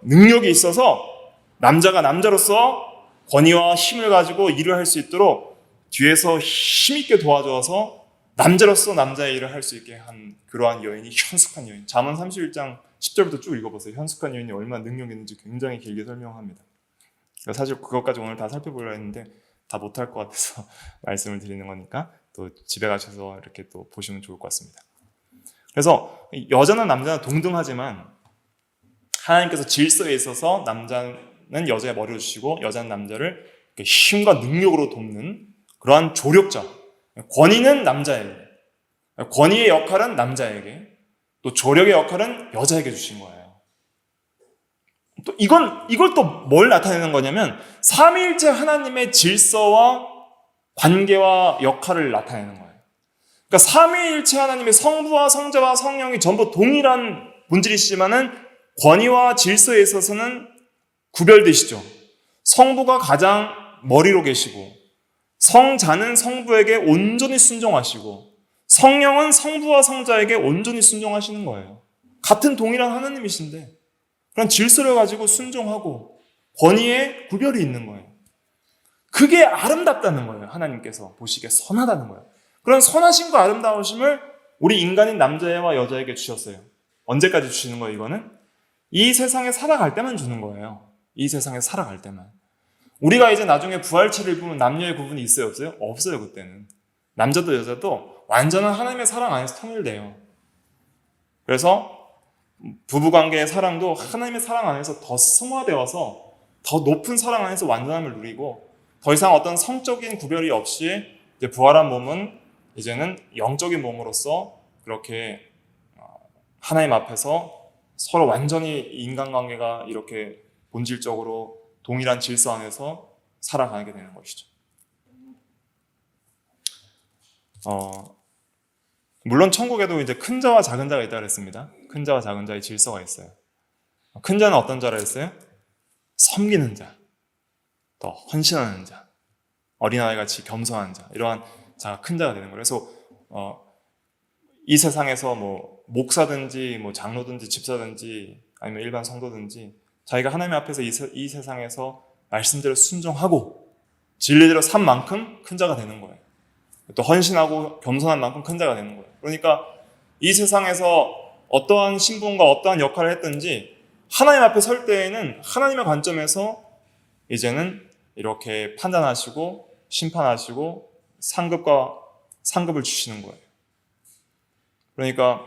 능력이 있어서 남자가 남자로서 권위와 힘을 가지고 일을 할 수 있도록 뒤에서 힘있게 도와줘서 남자로서 남자의 일을 할 수 있게 한 그러한 여인이 현숙한 여인. 잠언 31장 10절부터 쭉 읽어보세요. 현숙한 여인이 얼마나 능력이 있는지 굉장히 길게 설명합니다. 사실 그것까지 오늘 다 살펴보려고 했는데 다 못할 것 같아서 말씀을 드리는 거니까 또 집에 가셔서 이렇게 또 보시면 좋을 것 같습니다. 그래서 여자나 남자나 동등하지만 하나님께서 질서에 있어서 남자는 여자의 머리를 주시고 여자는 남자를 힘과 능력으로 돕는 그러한 조력자, 권위는 남자에게, 권위의 역할은 남자에게, 또 조력의 역할은 여자에게 주신 거예요. 또 이걸 또 뭘 나타내는 거냐면 삼위일체 하나님의 질서와 관계와 역할을 나타내는 거예요. 그러니까 삼위일체 하나님의 성부와 성자와 성령이 전부 동일한 본질이시지만은 권위와 질서에 있어서는 구별되시죠. 성부가 가장 머리로 계시고 성자는 성부에게 온전히 순종하시고 성령은 성부와 성자에게 온전히 순종하시는 거예요. 같은 동일한 하나님이신데 그런 질서를 가지고 순종하고 권위에 구별이 있는 거예요. 그게 아름답다는 거예요. 하나님께서 보시기에 선하다는 거예요. 그런 선하심과 아름다우심을 우리 인간인 남자와 여자에게 주셨어요. 언제까지 주시는 거예요, 이거는? 이 세상에 살아갈 때만 주는 거예요. 이 세상에 살아갈 때만. 우리가 이제 나중에 부활체를 입으면 남녀의 구분이 있어요, 없어요? 없어요, 그때는. 남자도 여자도 완전한 하나님의 사랑 안에서 통일돼요. 그래서 부부관계의 사랑도 하나님의 사랑 안에서 더 승화되어서 더 높은 사랑 안에서 완전함을 누리고 더 이상 어떤 성적인 구별이 없이 이제 부활한 몸은 이제는 영적인 몸으로서 그렇게 하나님 앞에서 서로 완전히 인간관계가 이렇게 본질적으로 동일한 질서 안에서 살아가게 되는 것이죠. 물론 천국에도 이제 큰 자와 작은 자가 있다고 그랬습니다. 큰 자와 작은 자의 질서가 있어요. 큰 자는 어떤 자라 했어요? 섬기는 자, 더 헌신하는 자, 어린아이 같이 겸손한 자, 이러한 자가 큰 자가 되는 거예요. 그래서 이 세상에서 뭐 목사든지 뭐 장로든지 집사든지 아니면 일반 성도든지 자기가 하나님 앞에서 이 세상에서 말씀대로 순종하고 진리대로 산 만큼 큰 자가 되는 거예요. 또 헌신하고 겸손한 만큼 큰 자가 되는 거예요. 그러니까 이 세상에서 어떠한 신분과 어떠한 역할을 했든지 하나님 앞에 설 때에는 하나님의 관점에서 이제는 이렇게 판단하시고 심판하시고 상급을 주시는 거예요. 그러니까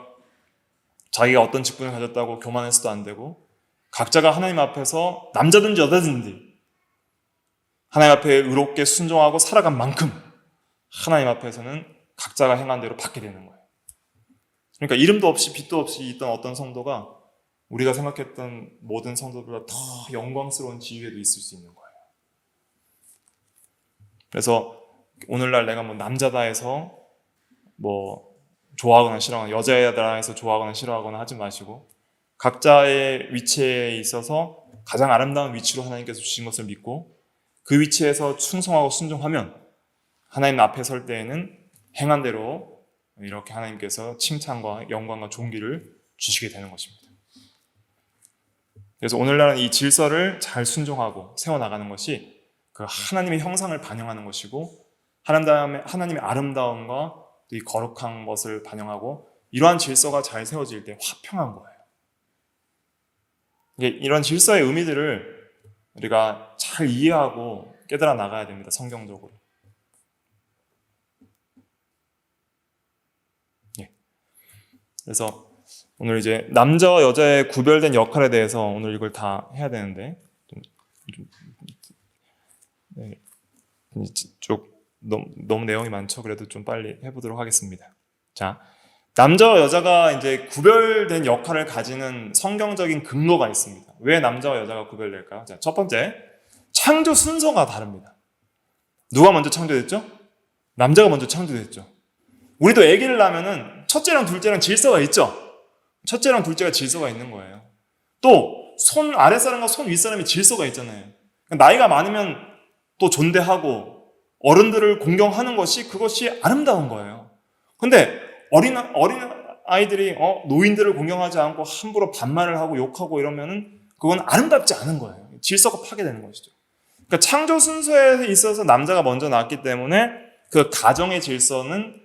자기가 어떤 직분을 가졌다고 교만해서도 안 되고 각자가 하나님 앞에서 남자든지 여자든지 하나님 앞에 의롭게 순종하고 살아간 만큼 하나님 앞에서는 각자가 행한 대로 받게 되는 거예요. 그러니까 이름도 없이 빛도 없이 있던 어떤 성도가 우리가 생각했던 모든 성도들보다 더 영광스러운 지위에도 있을 수 있는 거예요. 그래서 오늘날 내가 뭐 남자다 해서 뭐 좋아하거나 싫어하거나 여자다 해서 좋아하거나 싫어하거나 하지 마시고 각자의 위치에 있어서 가장 아름다운 위치로 하나님께서 주신 것을 믿고 그 위치에서 충성하고 순종하면 하나님 앞에 설 때에는 행한 대로 이렇게 하나님께서 칭찬과 영광과 존귀를 주시게 되는 것입니다. 그래서 오늘날은 이 질서를 잘 순종하고 세워나가는 것이 그 하나님의 형상을 반영하는 것이고 하나님의 아름다움과 이 거룩한 것을 반영하고 이러한 질서가 잘 세워질 때 화평한 거예요. 이런 질서의 의미들을 우리가 잘 이해하고 깨달아 나가야 됩니다. 성경적으로. 그래서 오늘 이제 남자와 여자의 구별된 역할에 대해서 오늘 이걸 다 해야 되는데 너무 내용이 많죠. 그래도 좀 빨리 해보도록 하겠습니다. 자, 남자와 여자가 이제 구별된 역할을 가지는 성경적인 근거가 있습니다. 왜 남자와 여자가 구별될까요? 자, 첫 번째, 창조 순서가 다릅니다. 누가 먼저 창조됐죠? 남자가 먼저 창조됐죠. 우리도 아기를 낳으면은 첫째랑 둘째랑 질서가 있죠. 첫째랑 둘째가 질서가 있는 거예요. 또 손 아랫사람과 손 윗사람이 질서가 있잖아요. 나이가 많으면 또 존대하고 어른들을 공경하는 그것이 아름다운 거예요. 근데 어린 아이들이 노인들을 공경하지 않고 함부로 반말을 하고 욕하고 이러면은 그건 아름답지 않은 거예요. 질서가 파괴되는 것이죠. 그러니까 창조 순서에 있어서 남자가 먼저 나왔기 때문에 그 가정의 질서는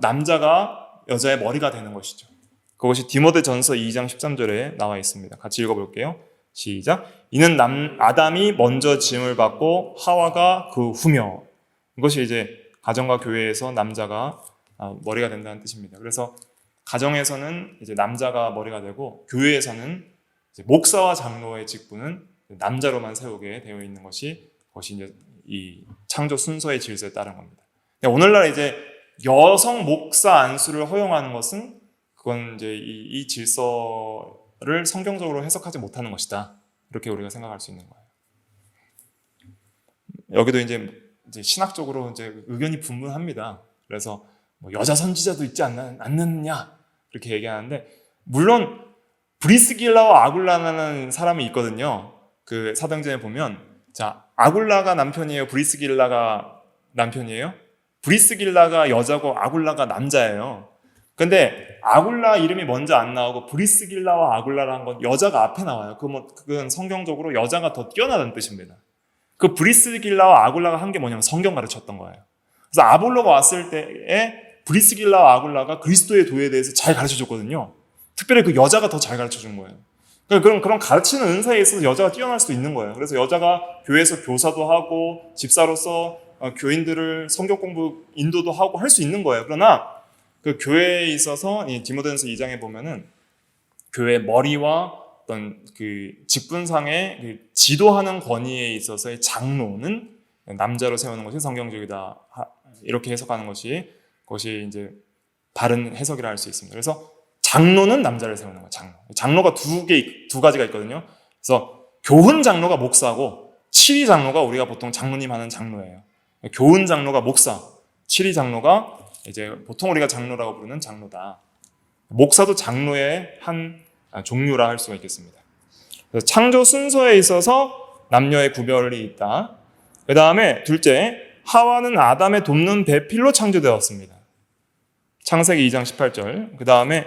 남자가 여자의 머리가 되는 것이죠. 그것이 디모데전서 2장 13절에 나와 있습니다. 같이 읽어볼게요. 시작. 이는 아담이 먼저 지음을 받고 하와가 그 후며. 이것이 이제 가정과 교회에서 남자가 머리가 된다는 뜻입니다. 그래서 가정에서는 이제 남자가 머리가 되고 교회에서는 이제 목사와 장로의 직분은 남자로만 세우게 되어 있는 것이 이제 이 창조 순서의 질서에 따른 겁니다. 오늘날 이제 여성 목사 안수를 허용하는 것은 그건 이제 이 질서를 성경적으로 해석하지 못하는 것이다. 이렇게 우리가 생각할 수 있는 거예요. 여기도 이제 신학적으로 이제 의견이 분분합니다. 그래서 뭐 여자 선지자도 있지 않느냐 이렇게 얘기하는데 물론 브리스길라와 아굴라라는 사람이 있거든요. 그 사도행전에 보면 자 아굴라가 남편이에요. 브리스길라가 남편이에요. 브리스길라가 여자고 아굴라가 남자예요. 근데 아굴라 이름이 먼저 안 나오고 브리스길라와 아굴라라는 건 여자가 앞에 나와요. 그건 성경적으로 여자가 더 뛰어나다는 뜻입니다. 그 브리스길라와 아굴라가 한 게 뭐냐면 성경 가르쳤던 거예요. 그래서 아볼로가 왔을 때에 브리스길라와 아굴라가 그리스도의 도에 대해서 잘 가르쳐줬거든요. 특별히 그 여자가 더 잘 가르쳐준 거예요. 그런 가르치는 은사에 있어서 여자가 뛰어날 수도 있는 거예요. 그래서 여자가 교회에서 교사도 하고 집사로서 교인들을 성경 공부 인도도 하고 할 수 있는 거예요. 그러나 그 교회에 있어서 디모데전서 2장에 보면은 교회 머리와 어떤 그 직분상의 그 지도하는 권위에 있어서의 장로는 남자로 세우는 것이 성경적이다. 이렇게 해석하는 것이 그것이 이제 바른 해석이라 할 수 있습니다. 그래서 장로는 남자를 세우는 거예요. 장로가 두 가지가 있거든요. 그래서 교훈 장로가 목사고 치리 장로가 우리가 보통 장로님 하는 장로예요. 교훈 장로가 목사, 치리 장로가 이제 보통 우리가 장로라고 부르는 장로다. 목사도 장로의 한 종류라 할 수가 있겠습니다. 그래서 창조 순서에 있어서 남녀의 구별이 있다. 그 다음에 둘째, 하와는 아담의 돕는 배필로 창조되었습니다. 창세기 2장 18절. 그 다음에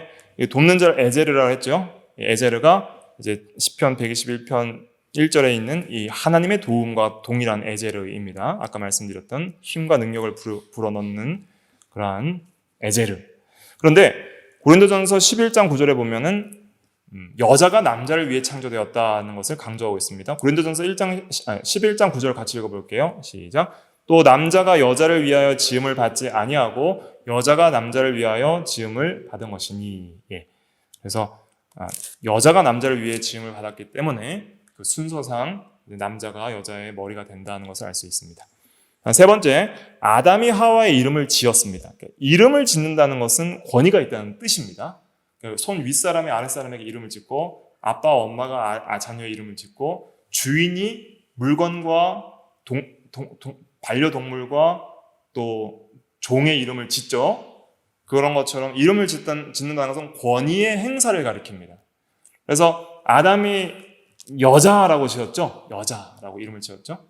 돕는 자를 에제르라고 했죠. 에제르가 이제 시편 121편 1절에 있는 이 하나님의 도움과 동일한 에제르입니다. 아까 말씀드렸던 힘과 능력을 불어넣는 그러한 에제르. 그런데 고린도전서 11장 9절에 보면은 여자가 남자를 위해 창조되었다는 것을 강조하고 있습니다. 고린도전서 11장 9절 같이 읽어볼게요. 시작. 또 남자가 여자를 위하여 지음을 받지 아니하고 여자가 남자를 위하여 지음을 받은 것이니. 예. 그래서 여자가 남자를 위해 지음을 받았기 때문에 그 순서상 남자가 여자의 머리가 된다는 것을 알 수 있습니다. 세 번째, 아담이 하와의 이름을 지었습니다. 이름을 짓는다는 것은 권위가 있다는 뜻입니다. 손 윗사람이 아랫사람에게 이름을 짓고 아빠와 엄마가 자녀의 이름을 짓고 주인이 물건과 반려동물과 또 종의 이름을 짓죠. 그런 것처럼 이름을 짓는다는 것은 권위의 행사를 가리킵니다. 그래서 아담이 여자라고 지었죠. 여자라고 이름을 지었죠.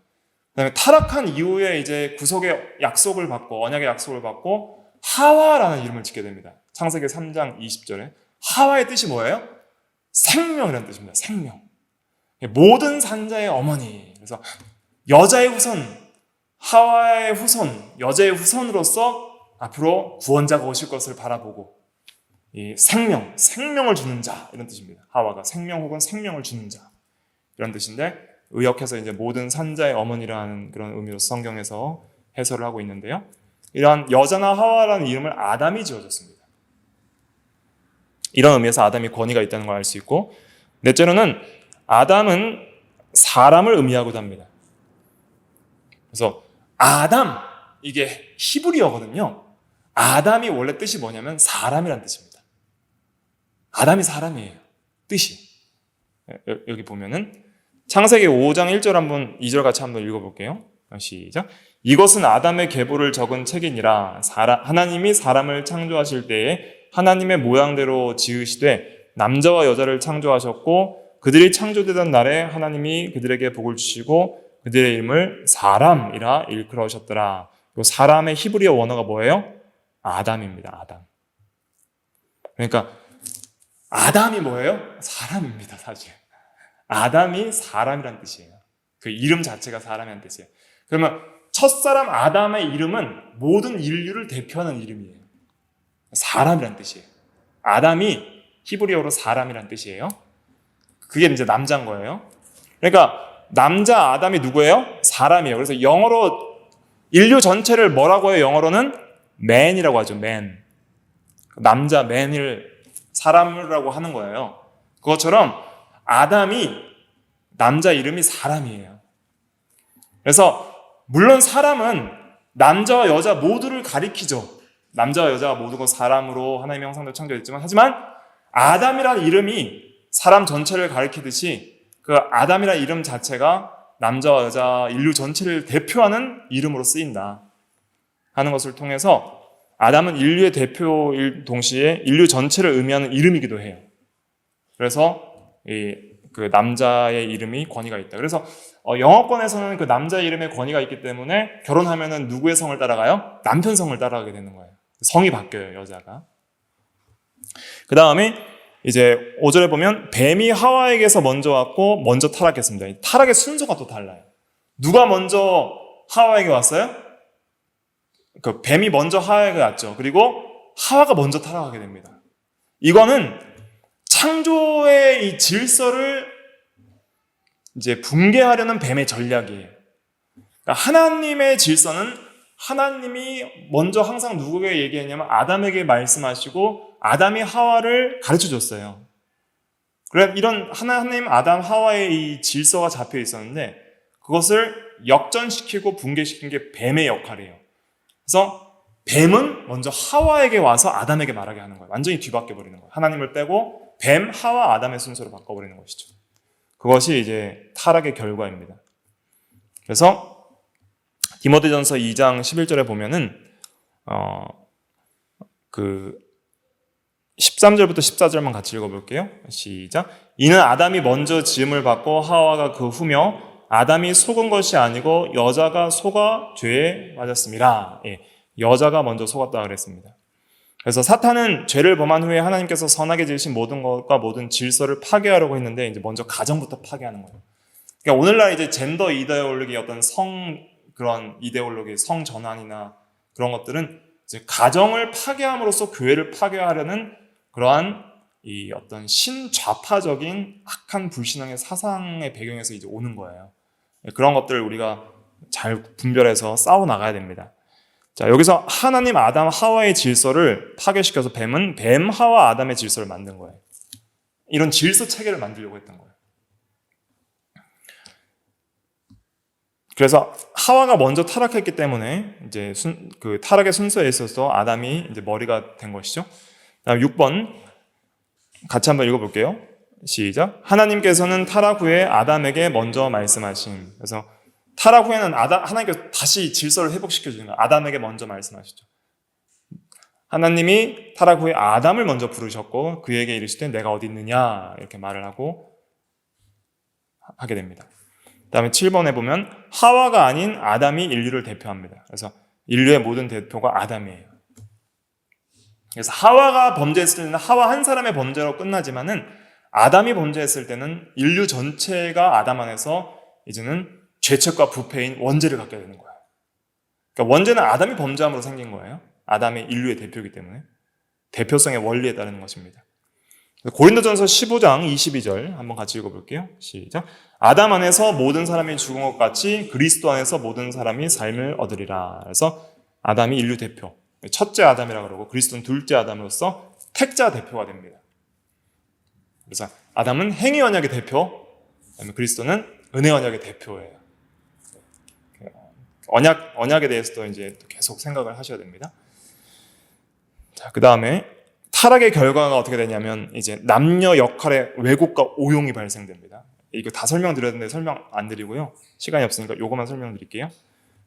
그다음에 타락한 이후에 이제 구속의 약속을 받고 언약의 약속을 받고 하와라는 이름을 짓게 됩니다. 창세기 3장 20절에 하와의 뜻이 뭐예요? 생명이라는 뜻입니다. 생명. 모든 산자의 어머니. 그래서 여자의 후손, 하와의 후손, 여자의 후손으로서 앞으로 구원자가 오실 것을 바라보고 이 생명을 주는 자 이런 뜻입니다. 하와가 생명 혹은 생명을 주는 자 이런 뜻인데 의역해서 이제 모든 산자의 어머니라는 그런 의미로 성경에서 해설을 하고 있는데요. 이러한 여자나 하와라는 이름을 아담이 지어줬습니다. 이런 의미에서 아담이 권위가 있다는 걸 알 수 있고, 넷째로는 아담은 사람을 의미하고도 합니다. 그래서 아담, 이게 히브리어거든요. 아담이 원래 뜻이 뭐냐면 사람이란 뜻입니다. 아담이 사람이에요. 뜻이. 여기 보면은 창세기 5장 1절 2절 같이 한번 읽어볼게요. 시작. 이것은 아담의 계보를 적은 책이니라. 하나님이 사람을 창조하실 때에 하나님의 모양대로 지으시되 남자와 여자를 창조하셨고 그들이 창조되던 날에 하나님이 그들에게 복을 주시고 그들의 이름을 사람이라 일컬으셨더라. 사람의 히브리어 원어가 뭐예요? 아담입니다. 아담. 그러니까 아담이 뭐예요? 사람입니다. 사실 아담이 사람이란 뜻이에요. 그 이름 자체가 사람이란 뜻이에요. 그러면 첫사람 아담의 이름은 모든 인류를 대표하는 이름이에요. 사람이란 뜻이에요. 아담이 히브리어로 사람이란 뜻이에요. 그게 이제 남자인 거예요. 그러니까 남자 아담이 누구예요? 사람이에요. 그래서 영어로 인류 전체를 뭐라고 해요? 영어로는 man이라고 하죠. man. 남자 man을 사람이라고 하는 거예요. 그것처럼 아담이 남자 이름이 사람이에요. 그래서 물론 사람은 남자와 여자 모두를 가리키죠. 남자와 여자가 모두가 사람으로 하나님의 형상대로 창조됐지만 하지만 아담이라는 이름이 사람 전체를 가리키듯이 그 아담이라는 이름 자체가 남자와 여자 인류 전체를 대표하는 이름으로 쓰인다 하는 것을 통해서 아담은 인류의 대표일 동시에 인류 전체를 의미하는 이름이기도 해요. 그래서 그 남자의 이름이 권위가 있다. 그래서 영어권에서는 그 남자의 이름에 권위가 있기 때문에 결혼하면은 누구의 성을 따라가요? 남편 성을 따라가게 되는 거예요. 성이 바뀌어요, 여자가. 그 다음에 이제 5절에 보면 뱀이 하와에게서 먼저 왔고 먼저 타락했습니다. 타락의 순서가 또 달라요. 누가 먼저 하와에게 왔어요? 그 뱀이 먼저 하와에게 왔죠. 그리고 하와가 먼저 타락하게 됩니다. 이거는 창조의 이 질서를 이제 붕괴하려는 뱀의 전략이에요. 그러니까 하나님의 질서는 하나님이 먼저 항상 누구에게 얘기했냐면 아담에게 말씀하시고 아담이 하와를 가르쳐 줬어요. 그래 이런 하나님 아담 하와의 이 질서가 잡혀 있었는데 그것을 역전시키고 붕괴시킨 게 뱀의 역할이에요. 그래서 뱀은 먼저 하와에게 와서 아담에게 말하게 하는 거예요. 완전히 뒤바뀌어 버리는 거예요. 하나님을 빼고 뱀, 하와, 아담의 순서로 바꿔버리는 것이죠. 그것이 이제 타락의 결과입니다. 그래서 디모데전서 2장 11절에 보면은 13절부터 14절만 같이 읽어볼게요. 시작. 이는 아담이 먼저 지음을 받고 하와가 그 후며 아담이 속은 것이 아니고 여자가 속아 죄에 맞았습니다. 예, 여자가 먼저 속았다 그랬습니다. 그래서 사탄은 죄를 범한 후에 하나님께서 선하게 지으신 모든 것과 모든 질서를 파괴하려고 했는데 이제 먼저 가정부터 파괴하는 거예요. 그러니까 오늘날 이제 젠더 이데올로기 어떤 그런 이데올로기, 성 전환이나 그런 것들은 이제 가정을 파괴함으로써 교회를 파괴하려는 그러한 이 어떤 신좌파적인 악한 불신앙의 사상의 배경에서 이제 오는 거예요. 그런 것들을 우리가 잘 분별해서 싸워 나가야 됩니다. 자, 여기서 하나님 아담 하와의 질서를 파괴시켜서 뱀은 뱀 하와 아담의 질서를 만든 거예요. 이런 질서 체계를 만들려고 했던 거예요. 그래서 하와가 먼저 타락했기 때문에 이제 그 타락의 순서에 있어서 아담이 이제 머리가 된 것이죠. 다음 6번 같이 한번 읽어볼게요. 시작. 하나님께서는 타락 후에 아담에게 먼저 말씀하신. 그래서 타락 후에는 하나님께서 다시 질서를 회복시켜 주는 거예요. 아담에게 먼저 말씀하시죠. 하나님이 타락 후에 아담을 먼저 부르셨고 그에게 이르시되 내가 어디 있느냐 이렇게 말을 하게 됩니다. 그 다음에 7번에 보면 하와가 아닌 아담이 인류를 대표합니다. 그래서 인류의 모든 대표가 아담이에요. 그래서 하와가 범죄했을 때는 하와 한 사람의 범죄로 끝나지만은 아담이 범죄했을 때는 인류 전체가 아담 안에서 이제는 죄책과 부패인 원죄를 갖게 되는 거예요. 그러니까 원죄는 아담이 범죄함으로 생긴 거예요. 아담이 인류의 대표이기 때문에 대표성의 원리에 따르는 것입니다. 고린도전서 15장 22절 한번 같이 읽어볼게요. 시작. 아담 안에서 모든 사람이 죽은 것 같이 그리스도 안에서 모든 사람이 삶을 얻으리라. 그래서 아담이 인류 대표, 첫째 아담이라고 그러고 그리스도는 둘째 아담으로서 택자 대표가 됩니다. 그래서 아담은 행위 언약의 대표, 그리스도는 은혜 언약의 대표예요. 언약에 대해서도 이제 계속 생각을 하셔야 됩니다. 자, 그 다음에 타락의 결과가 어떻게 되냐면 이제 남녀 역할의 왜곡과 오용이 발생됩니다. 이거 다 설명드려야 되는데 설명 안 드리고요. 시간이 없으니까 이거만 설명드릴게요.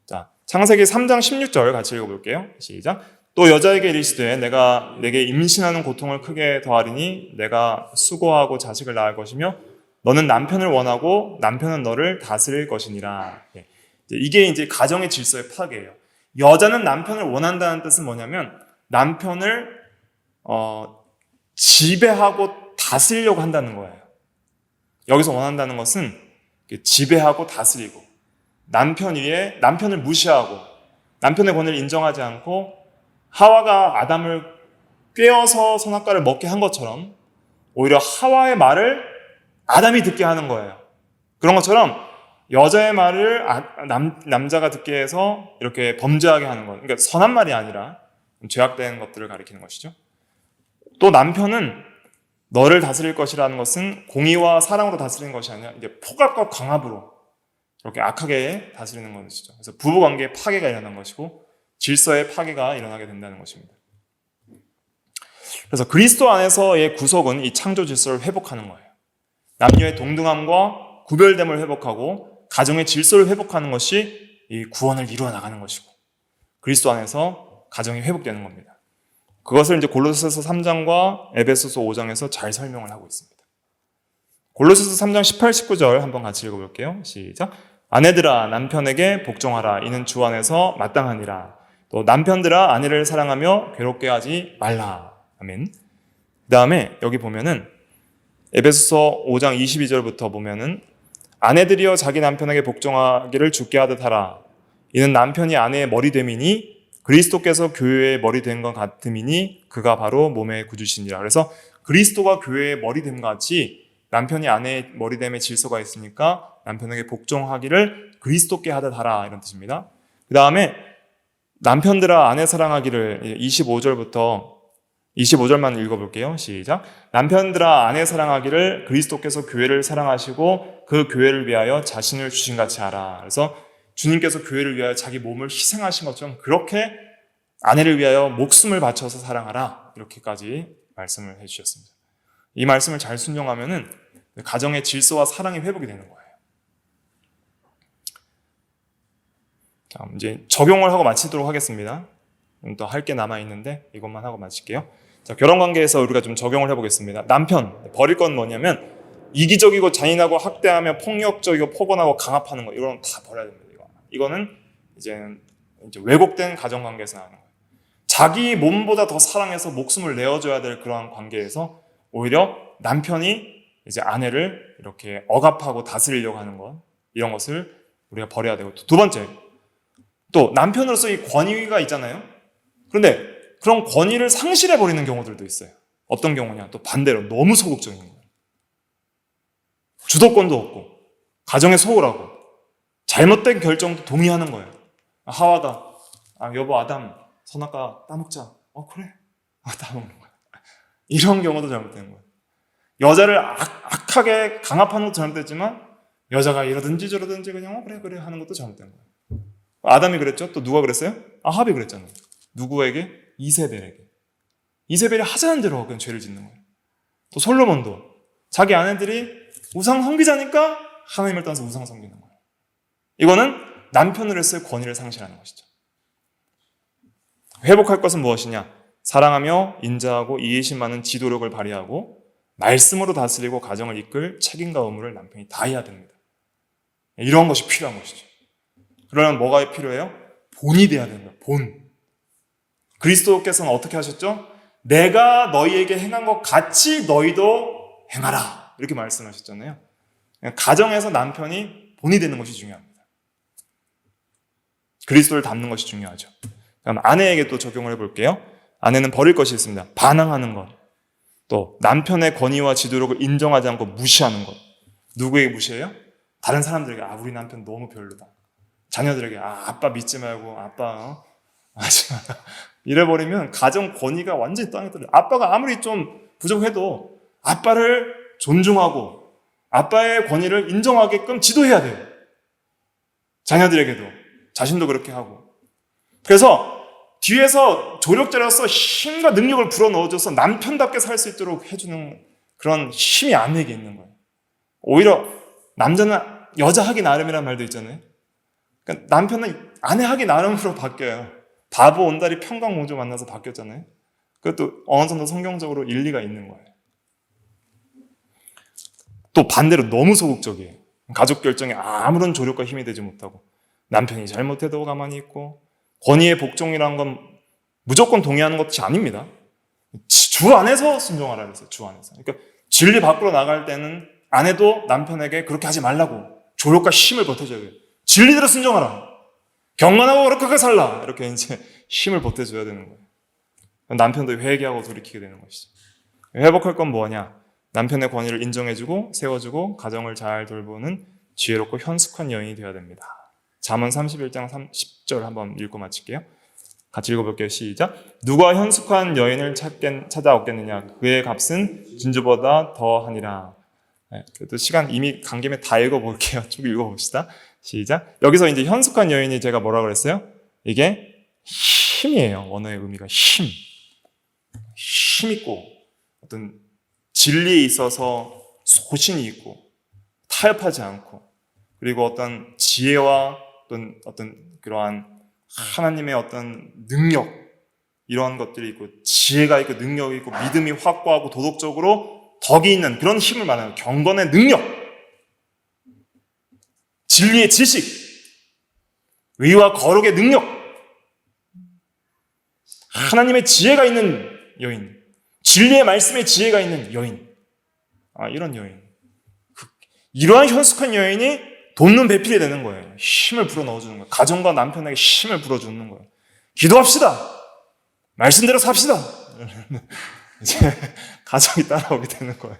자, 창세기 3장 16절 같이 읽어볼게요. 시작. 또 여자에게 이르시되 내가 내게 임신하는 고통을 크게 더하리니 내가 수고하고 자식을 낳을 것이며 너는 남편을 원하고 남편은 너를 다스릴 것이니라. 이게 이제 가정의 질서의 파괴예요. 여자는 남편을 원한다는 뜻은 뭐냐면 남편을 지배하고 다스리려고 한다는 거예요. 여기서 원한다는 것은 지배하고 다스리고 남편을 무시하고 남편의 권위를 인정하지 않고 하와가 아담을 꿰어서 선악과를 먹게 한 것처럼 오히려 하와의 말을 아담이 듣게 하는 거예요. 그런 것처럼 여자의 말을 남자가 듣게 해서 이렇게 범죄하게 하는 거예요. 그러니까 선한 말이 아니라 죄악된 것들을 가리키는 것이죠. 또 남편은 너를 다스릴 것이라는 것은 공의와 사랑으로 다스리는 것이 아니라 이제 폭압과 강압으로 이렇게 악하게 다스리는 것이죠. 그래서 부부관계의 파괴가 일어난 것이고 질서의 파괴가 일어나게 된다는 것입니다. 그래서 그리스도 안에서의 구속은 이 창조 질서를 회복하는 거예요. 남녀의 동등함과 구별됨을 회복하고 가정의 질서를 회복하는 것이 이 구원을 이루어 나가는 것이고 그리스도 안에서 가정이 회복되는 겁니다. 그것을 이제 골로새서 3장과 에베소서 5장에서 잘 설명을 하고 있습니다. 골로새서 3장 18, 19절 한번 같이 읽어볼게요. 시작. 아내들아 남편에게 복종하라. 이는 주 안에서 마땅하니라. 또 남편들아 아내를 사랑하며 괴롭게 하지 말라. 아멘. 그 다음에 여기 보면은 에베소서 5장 22절부터 보면은 아내들이여 자기 남편에게 복종하기를 주께 하듯 하라. 이는 남편이 아내의 머리됨이니 그리스도께서 교회의 머리된 것 같음이니 그가 바로 몸의 구주시니라. 그래서 그리스도가 교회의 머리됨 같이 남편이 아내의 머리됨의 질서가 있으니까 남편에게 복종하기를 그리스도께 하듯 하라, 이런 뜻입니다. 그 다음에 남편들아 아내 사랑하기를 25절만 읽어볼게요. 시작. 남편들아 아내 사랑하기를 그리스도께서 교회를 사랑하시고 그 교회를 위하여 자신을 주신 같이 하라. 그래서 주님께서 교회를 위하여 자기 몸을 희생하신 것처럼 그렇게 아내를 위하여 목숨을 바쳐서 사랑하라, 이렇게까지 말씀을 해주셨습니다. 이 말씀을 잘 순종하면은 가정의 질서와 사랑이 회복이 되는 거예요. 자, 이제 적용을 하고 마치도록 하겠습니다. 또 할 게 남아 있는데 이것만 하고 마칠게요. 자, 결혼 관계에서 우리가 좀 적용을 해보겠습니다. 남편 버릴 건 뭐냐면 이기적이고 잔인하고 학대하며 폭력적이고 폭언하고 강압하는 거, 이거는 다 버려야 됩니다. 이거는 이제 왜곡된 가정 관계에서 나오는 거예요. 자기 몸보다 더 사랑해서 목숨을 내어줘야 될 그러한 관계에서 오히려 남편이 이제 아내를 이렇게 억압하고 다스리려고 하는 것, 이런 것을 우리가 버려야 되고, 두 번째, 또 남편으로서 이 권위가 있잖아요. 그런데 그런 권위를 상실해 버리는 경우들도 있어요. 어떤 경우냐? 또 반대로 너무 소극적인 거예요. 주도권도 없고 가정에 소홀하고 잘못된 결정도 동의하는 거예요. 하와가 여보 아담 선악과 따먹자. 그래. 따먹는 거야. 이런 경우도 잘못된 거예요. 여자를 악하게 강압하는 것도 잘못됐지만 여자가 이러든지 저러든지 그냥 그래 하는 것도 잘못된 거예요. 아담이 그랬죠. 또 누가 그랬어요? 아합이 그랬잖아요. 누구에게? 이세벨에게. 이세벨이 하자는 대로 그냥 죄를 짓는 거예요. 또 솔로몬도 자기 아내들이 우상 섬기자니까 하나님을 떠나서 우상 섬기는 거예요. 이거는 남편으로서의 권위를 상실하는 것이죠. 회복할 것은 무엇이냐? 사랑하며 인자하고 이해심 많은 지도력을 발휘하고 말씀으로 다스리고 가정을 이끌 책임과 의무를 남편이 다해야 됩니다. 이런 것이 필요한 것이죠. 그러면 뭐가 필요해요? 본이 돼야 됩니다. 본. 그리스도께서는 어떻게 하셨죠? 내가 너희에게 행한 것 같이 너희도 행하라, 이렇게 말씀하셨잖아요. 가정에서 남편이 본이 되는 것이 중요합니다. 그리스도를 닮는 것이 중요하죠. 그럼 아내에게 또 적용을 해볼게요. 아내는 버릴 것이 있습니다. 반항하는 것, 또 남편의 권위와 지도력을 인정하지 않고 무시하는 것. 누구에게 무시해요? 다른 사람들에게 우리 남편 너무 별로다. 자녀들에게 아빠 믿지 말고 아빠 하지 마라. 이래버리면 가정 권위가 완전히 땅에 떨어져요. 아빠가 아무리 좀 부족해도 아빠를 존중하고 아빠의 권위를 인정하게끔 지도해야 돼요. 자녀들에게도, 자신도 그렇게 하고. 그래서 뒤에서 조력자로서 힘과 능력을 불어넣어줘서 남편답게 살 수 있도록 해주는 그런 힘이 아내에게 있는 거예요. 오히려 남자는 여자 하기 나름이라는 말도 있잖아요. 그러니까 남편은 아내 하기 나름으로 바뀌어요. 바보 온달이 평강공주 만나서 바뀌었잖아요. 그것도 어느 정도 성경적으로 일리가 있는 거예요. 또 반대로 너무 소극적이에요. 가족 결정에 아무런 조력과 힘이 되지 못하고 남편이 잘못해도 가만히 있고, 권위의 복종이라는 건 무조건 동의하는 것이 아닙니다. 주 안에서 순종하라 그랬어요. 주 안에서. 그러니까 진리 밖으로 나갈 때는 아내도 남편에게 그렇게 하지 말라고 조력과 힘을 보태줘야 돼요. 진리대로 순종하라. 경건하고 그렇게 살라. 이렇게 이제 힘을 보태줘야 되는 거예요. 남편도 회개하고 돌이키게 되는 것이죠. 회복할 건 뭐냐? 남편의 권위를 인정해주고 세워주고 가정을 잘 돌보는 지혜롭고 현숙한 여인이 되어야 됩니다. 잠언 31장 10절 한번 읽고 마칠게요. 같이 읽어볼게요. 시작. 누가 현숙한 여인을 찾아오겠느냐? 그의 값은 진주보다 더하니라. 그래도 시간 이미 간 김에 다 읽어볼게요. 쭉 읽어봅시다. 시작. 여기서 이제 현숙한 여인이 제가 뭐라고 그랬어요? 이게 힘이에요. 원어의 의미가 힘. 힘 있고 어떤 진리에 있어서 소신이 있고 타협하지 않고, 그리고 어떤 지혜와 어떤 그러한 하나님의 어떤 능력, 이러한 것들이 있고 지혜가 있고 능력이 있고 믿음이 확고하고 도덕적으로 덕이 있는 그런 힘을 말하는 경건의 능력, 진리의 지식, 의와 거룩의 능력, 하나님의 지혜가 있는 여인, 진리의 말씀의 지혜가 있는 여인, 이런 여인. 이러한 현숙한 여인이 돕는 배필이 되는 거예요. 힘을 불어 넣어주는 거예요. 가정과 남편에게 힘을 불어주는 거예요. 기도합시다. 말씀대로 삽시다. 이제 가정이 따라오게 되는 거예요.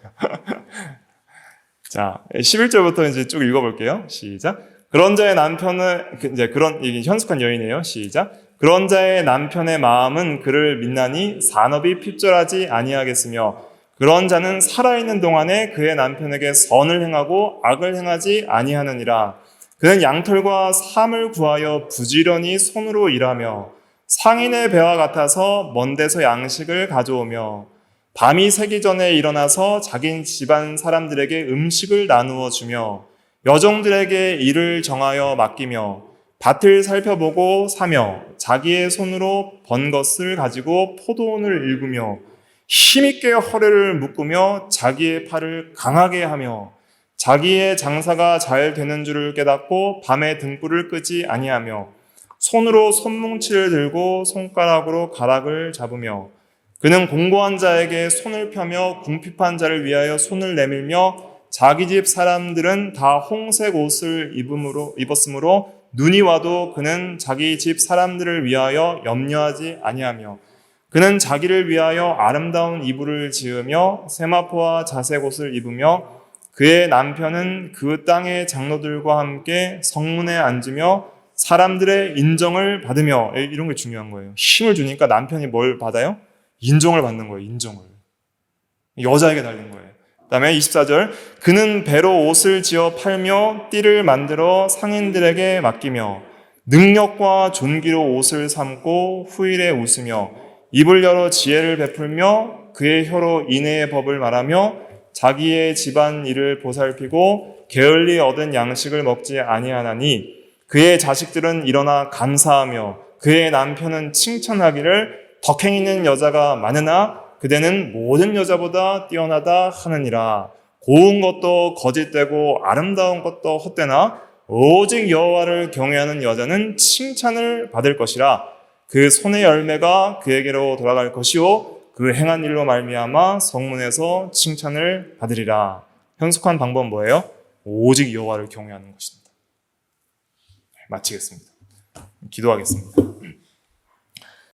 자, 11절부터 이제 쭉 읽어볼게요. 시작. 그런 자의 남편은, 이제 이게 현숙한 여인이에요. 시작. 그런 자의 남편의 마음은 그를 믿나니 산업이 핍절하지 아니하겠으며 그런 자는 살아있는 동안에 그의 남편에게 선을 행하고 악을 행하지 아니하느니라. 그는 양털과 삶을 구하여 부지런히 손으로 일하며 상인의 배와 같아서 먼 데서 양식을 가져오며 밤이 새기 전에 일어나서 자기 집안 사람들에게 음식을 나누어 주며 여종들에게 일을 정하여 맡기며 밭을 살펴보고 사며 자기의 손으로 번 것을 가지고 포도원을 일구며 힘있게 허리를 묶으며 자기의 팔을 강하게 하며 자기의 장사가 잘 되는 줄을 깨닫고 밤에 등불을 끄지 아니하며 손으로 손뭉치를 들고 손가락으로 가락을 잡으며 그는 공고한 자에게 손을 펴며 궁핍한 자를 위하여 손을 내밀며 자기 집 사람들은 다 홍색 옷을 입었으므로 눈이 와도 그는 자기 집 사람들을 위하여 염려하지 아니하며 그는 자기를 위하여 아름다운 이불을 지으며 세마포와 자색 옷을 입으며 그의 남편은 그 땅의 장로들과 함께 성문에 앉으며 사람들의 인정을 받으며 이런 게 중요한 거예요. 힘을 주니까 남편이 뭘 받아요? 인정을 받는 거예요. 인정을. 여자에게 달린 거예요. 그 다음에 24절 그는 배로 옷을 지어 팔며 띠를 만들어 상인들에게 맡기며 능력과 존귀로 옷을 삼고 후일에 웃으며 입을 열어 지혜를 베풀며 그의 혀로 인애의 법을 말하며 자기의 집안 일을 보살피고 게을리 얻은 양식을 먹지 아니하나니 그의 자식들은 일어나 감사하며 그의 남편은 칭찬하기를 덕행 있는 여자가 많으나 그대는 모든 여자보다 뛰어나다 하느니라. 고운 것도 거짓되고 아름다운 것도 헛되나 오직 여호와를 경외하는 여자는 칭찬을 받을 것이라. 그 손의 열매가 그에게로 돌아갈 것이요 그 행한 일로 말미암아 성문에서 칭찬을 받으리라. 현숙한 방법은 뭐예요? 오직 여호와를 경외하는 것입니다. 마치겠습니다. 기도하겠습니다.